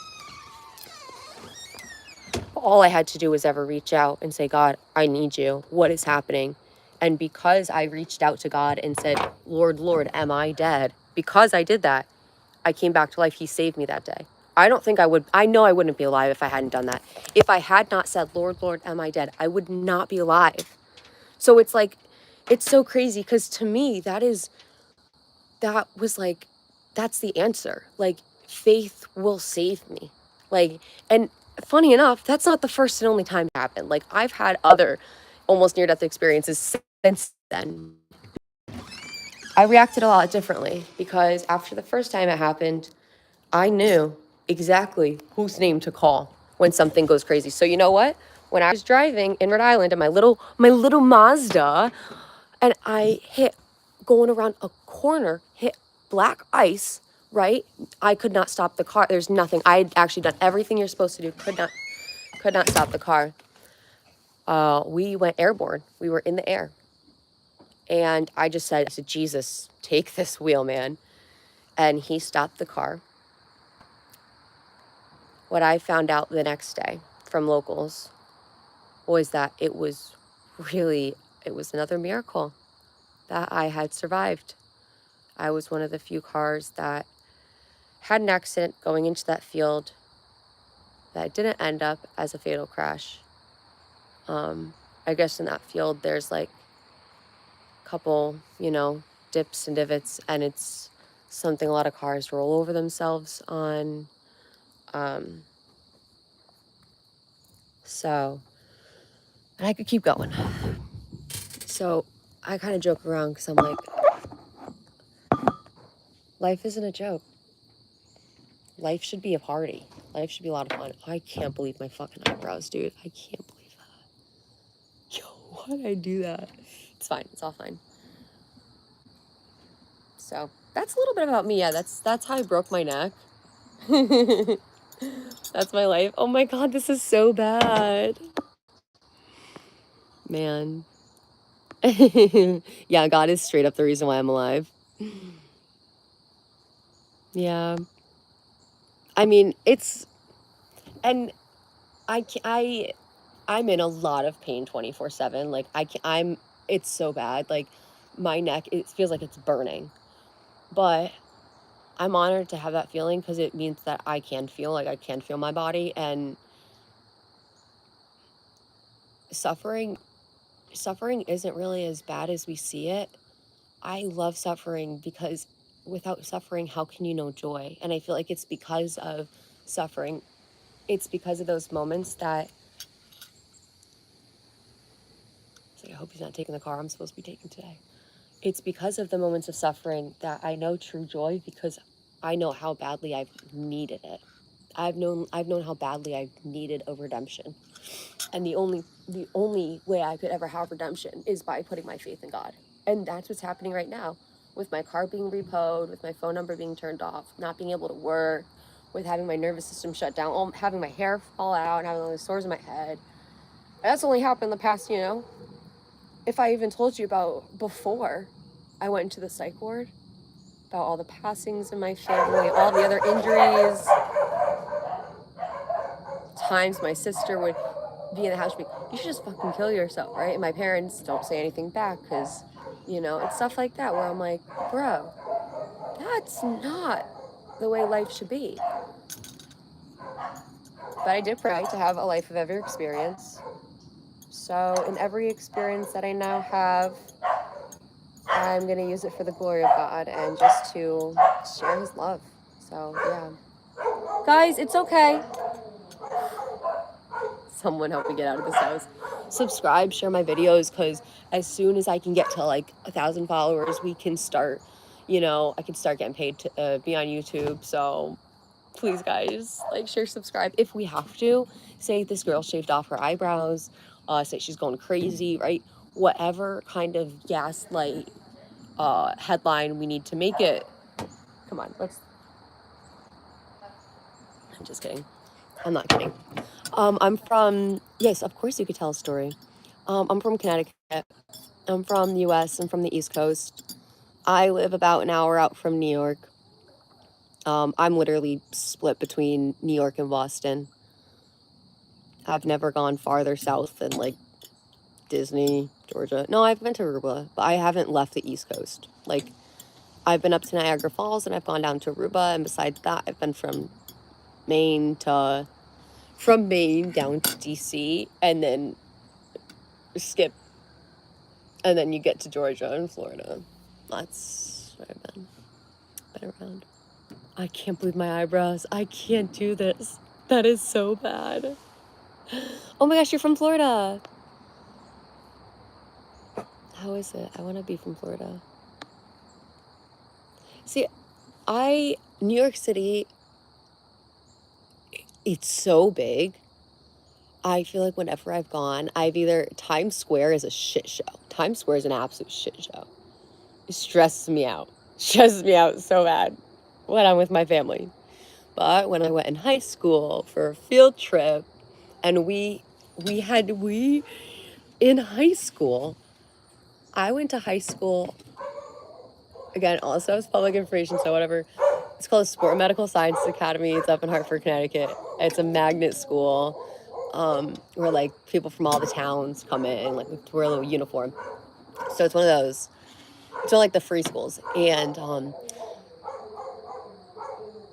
All I had to do was ever reach out and say, God, I need you. What is happening? And because I reached out to God and said, Lord, am I dead? Because I did that, I came back to life. He saved me that day. I know I wouldn't be alive if I hadn't done that. If I had not said, Lord, am I dead? I would not be alive. So it's like, it's so crazy because to me, that's the answer. Like, faith will save me. Like, and funny enough, that's not the first and only time it happened. Like, I've had other almost near-death experiences since then. I reacted a lot differently because after the first time it happened, I knew exactly whose name to call when something goes crazy. So you know what? When I was driving in Rhode Island in my little Mazda, and I hit going around a corner, hit black ice, right? I could not stop the car. There's nothing. I had actually done everything you're supposed to do. Could not stop the car. We went airborne. We were in the air. And I said, Jesus, take this wheel, man. And he stopped the car. What I found out the next day from locals was that it was another miracle that I had survived. I was one of the few cars that had an accident going into that field that didn't end up as a fatal crash. I guess in that field there's like a couple, dips and divots, and it's something a lot of cars roll over themselves on. So, and I could keep going. So I kind of joke around because I'm like, life isn't a joke. Life should be a party. Life should be a lot of fun. I can't believe my fucking eyebrows, dude. I can't believe that. Yo, why did I do that? It's fine. It's all fine. So that's a little bit about me. Yeah, that's how I broke my neck. That's my life. Oh my God, this is so bad. Man. Yeah, God is straight up the reason why I'm alive. Yeah. I mean, and I'm in a lot of pain 24/7. Like it's so bad. Like my neck, it feels like it's burning. But I'm honored to have that feeling because it means that I can feel my body, and suffering isn't really as bad as we see it. I love suffering because without suffering, how can you know joy? And I feel like it's because of suffering. It's because of those moments that it's like, I hope he's not taking the car I'm supposed to be taking today. It's because of the moments of suffering that I know true joy, because I know how badly I've needed it. I've known how badly I've needed a redemption. And the only way I could ever have redemption is by putting my faith in God. And that's what's happening right now, with my car being repoed, with my phone number being turned off, not being able to work, with having my nervous system shut down, having my hair fall out, and having all these sores in my head. That's only happened in the past, if I even told you about before I went into the psych ward, about all the passings in my family, all the other injuries, times my sister would be in the house, you should just fucking kill yourself, right? And my parents don't say anything back because, it's stuff like that where I'm like, bro, that's not the way life should be. But I did pray to have a life of every experience. So in every experience that I now have, I'm going to use it for the glory of God and just to share his love. So, yeah. Guys, it's okay. Someone help me get out of this house. Subscribe, share my videos, because as soon as I can get to like 1,000 followers, we can start, I can start getting paid to be on YouTube. So please, guys, like, share, subscribe. If we have to, say this girl shaved off her eyebrows, say she's going crazy, right? Whatever kind of gaslight headline we need to make it. Come on, I'm just kidding. I'm not kidding. Yes, of course you could tell a story. I'm from Connecticut. I'm from the US. I'm from the East Coast. I live about an hour out from New York. I'm literally split between New York and Boston. I've never gone farther south than like Disney, Georgia. No, I've been to Aruba, but I haven't left the East Coast. Like, I've been up to Niagara Falls and I've gone down to Aruba, and besides that, I've been from Maine down to DC, and then skip, and then you get to Georgia and Florida. That's where I've been around. I can't believe my eyebrows. I can't do this. That is so bad. Oh my gosh, you're from Florida. How is it? I want to be from Florida. See, New York City, it's so big. I feel like whenever I've gone, Times Square is a shit show. Times Square is an absolute shit show. It stresses me out. Stresses me out so bad when I'm with my family. But when I went in high school for a field trip, and we in high school, I went to high school again. Also, it's public information, so whatever. It's called the Sport and Medical Sciences Academy. It's up in Hartford, Connecticut. It's a magnet school, where like people from all the towns come in, like to wear a little uniform. So it's one of those. It's one of, like the free schools, and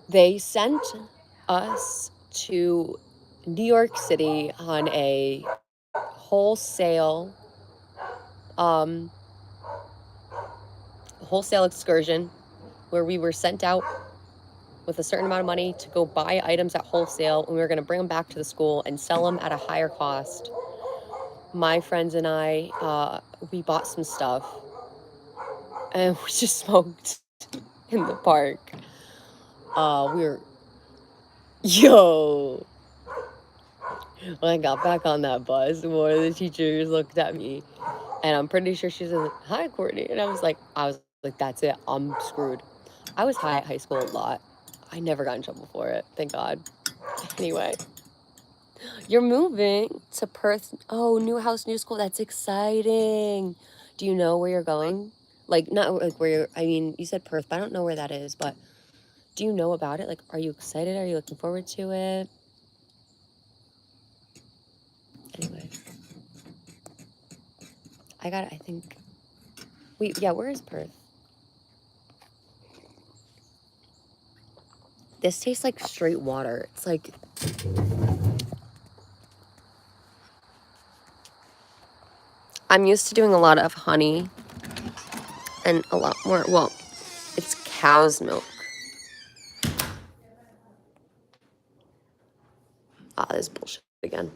they sent us to New York City on a um, wholesale excursion where we were sent out with a certain amount of money to go buy items at wholesale, and we were going to bring them back to the school and sell them at a higher cost. My friends and I, we bought some stuff, and we just smoked in the park. Yo, when I got back on that bus, one of the teachers looked at me, and I'm pretty sure she said, "Hi, Courtney," and I was like, that's it, I'm screwed. I was high at high school a lot. I never got in trouble for it, thank God. Anyway, you're moving to Perth. Oh, new house, new school. That's exciting. Do you know where you're going? Like, not like where you're, I mean, you said Perth, but I don't know where that is. But do you know about it? Like, are you excited? Are you looking forward to it? Anyway, I think, yeah, where is Perth? This tastes like straight water. It's like, I'm used to doing a lot of honey and a lot more, well, it's cow's milk. Ah, this bullshit again.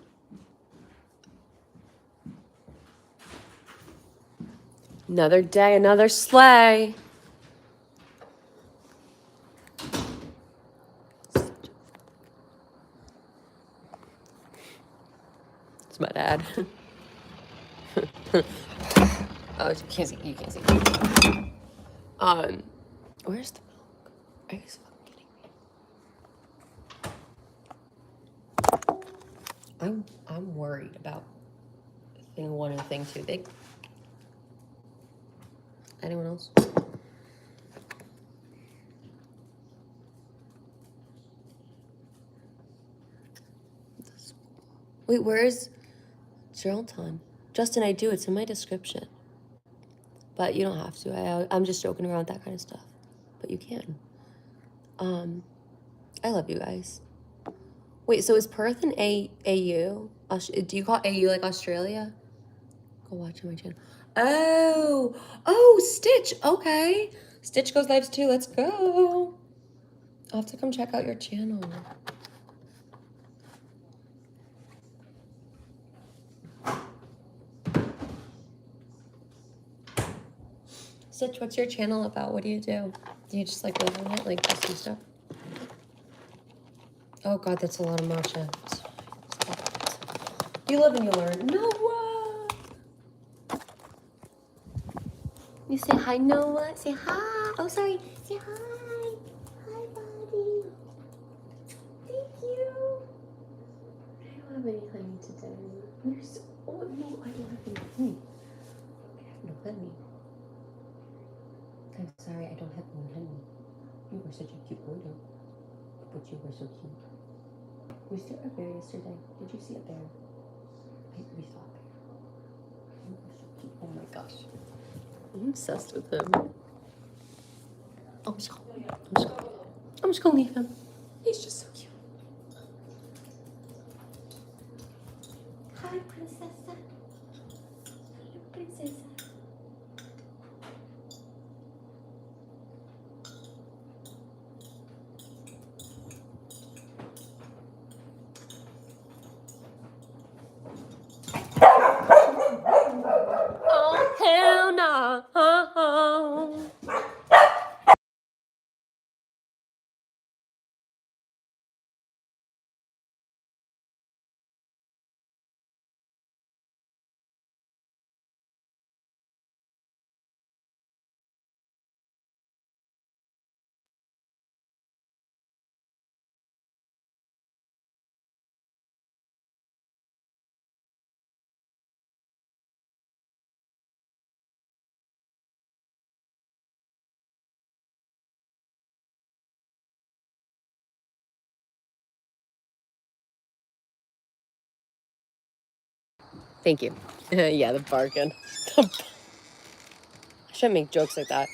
Another day, another sleigh. It's my dad. Oh, you can't see. You can't see. Where's the milk? Are you so fucking kidding me? I'm worried about thing one and thing two. Anyone else? Wait, where's Geraldton? Justin, I do. It's in my description. But you don't have to. I'm just joking around with that kind of stuff. But you can. I love you guys. Wait, so is Perth an AU? Do you call AU like Australia? Go watch on my channel. Oh, Stitch. Okay. Stitch goes lives too. Let's go. I'll have to come check out your channel. Stitch, what's your channel about? What do you do? Do you just like live on it, like just do stuff? Oh God, that's a lot of matcha. You live and you learn. Noah! You say hi, Noah. Say hi. Oh, sorry. Say hi. Hi, buddy. Thank you. I don't have any honey today. You're so... Oh, no, I don't have any honey. I have no honey. I'm sorry, I don't have any honey. You were such a cute boy, but you were so cute. We saw a bear yesterday. Did you see a bear? We saw a bear. You were so cute. Oh my gosh. I'm obsessed with him. I'm just gonna leave him. He's just so cute. Hi, princessa. Hello, princessa. Oh, hell no. Thank you. Yeah, the bargain. I shouldn't make jokes like that.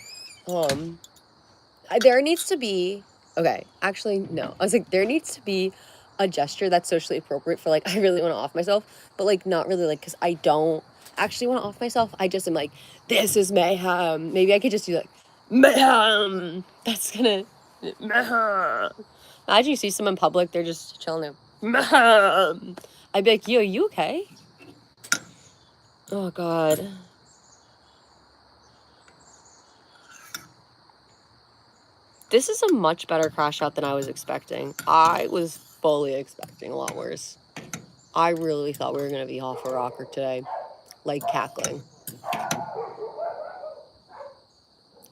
There needs to be, okay, actually, no. I was like, there needs to be a gesture that's socially appropriate for like, I really want to off myself, but like, not really like, because I don't actually want to off myself. I just am like, this is mayhem. Maybe I could just do like, mayhem. That's gonna, mayhem. Imagine you see someone in public, they're just chilling there. Mayhem. I'd be like, yo, you okay? Oh, God. This is a much better crash out than I was expecting. I was fully expecting a lot worse. I really thought we were going to be off a rocker today. Like cackling.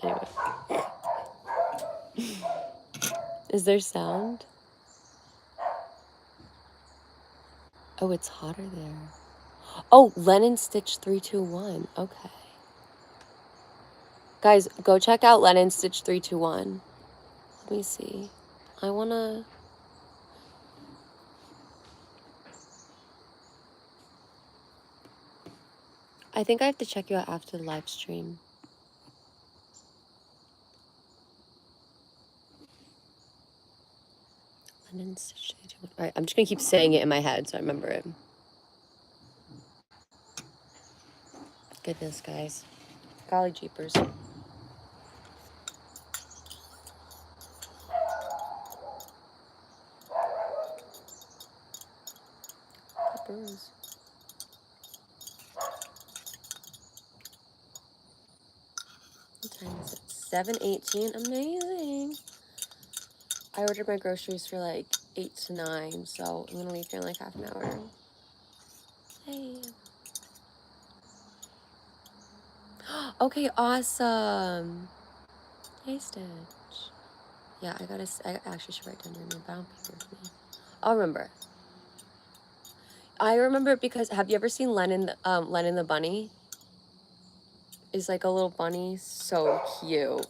Anyway. Is there sound? Oh, it's hotter there. Oh, Lennon Stitch 321. Okay. Guys, go check out Lennon Stitch 321. Let me see. I want to... I think I have to check you out after the live stream. Lennon Stitch 321. All right, I'm just going to keep saying it in my head so I remember it. Goodness, guys. Golly jeepers. Peppers. What time is it? 7:18. Amazing. I ordered my groceries for like 8 to 9, so I'm gonna leave here in like half an hour. Hey. Okay, awesome. Hey, Stitch. Yeah, I actually should write down your name, but I don't think it's me. I'll remember it. I remember it because, have you ever seen Lennon the bunny? Is like a little bunny, so cute.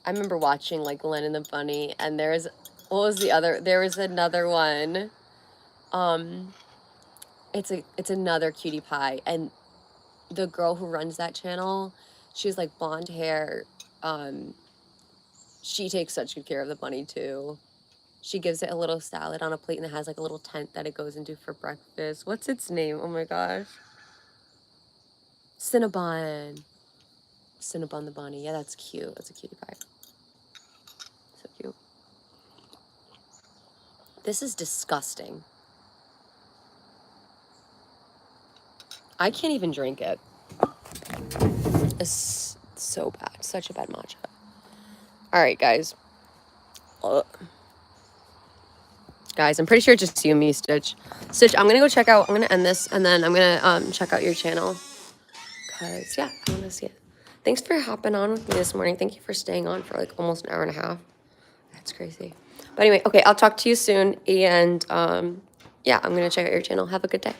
I remember watching like Lennon the bunny, and there was another one. It's another cutie pie, and the girl who runs that channel, she's like blonde hair. She takes such good care of the bunny too. She gives it a little salad on a plate, and it has like a little tent that it goes into for breakfast. What's its name? Oh my gosh. Cinnabon. Cinnabon the bunny. Yeah, that's cute. That's a cutie pie. So cute. This is disgusting. I can't even drink it. It's so bad. Such a bad matcha. All right, guys. Guys, I'm pretty sure it's just you and me, Stitch. Stitch, I'm gonna go check out. I'm gonna end this, and then I'm gonna check out your channel. Cause yeah, I wanna see it. Thanks for hopping on with me this morning. Thank you for staying on for like almost an hour and a half. That's crazy. But anyway, okay, I'll talk to you soon, and yeah, I'm gonna check out your channel. Have a good day.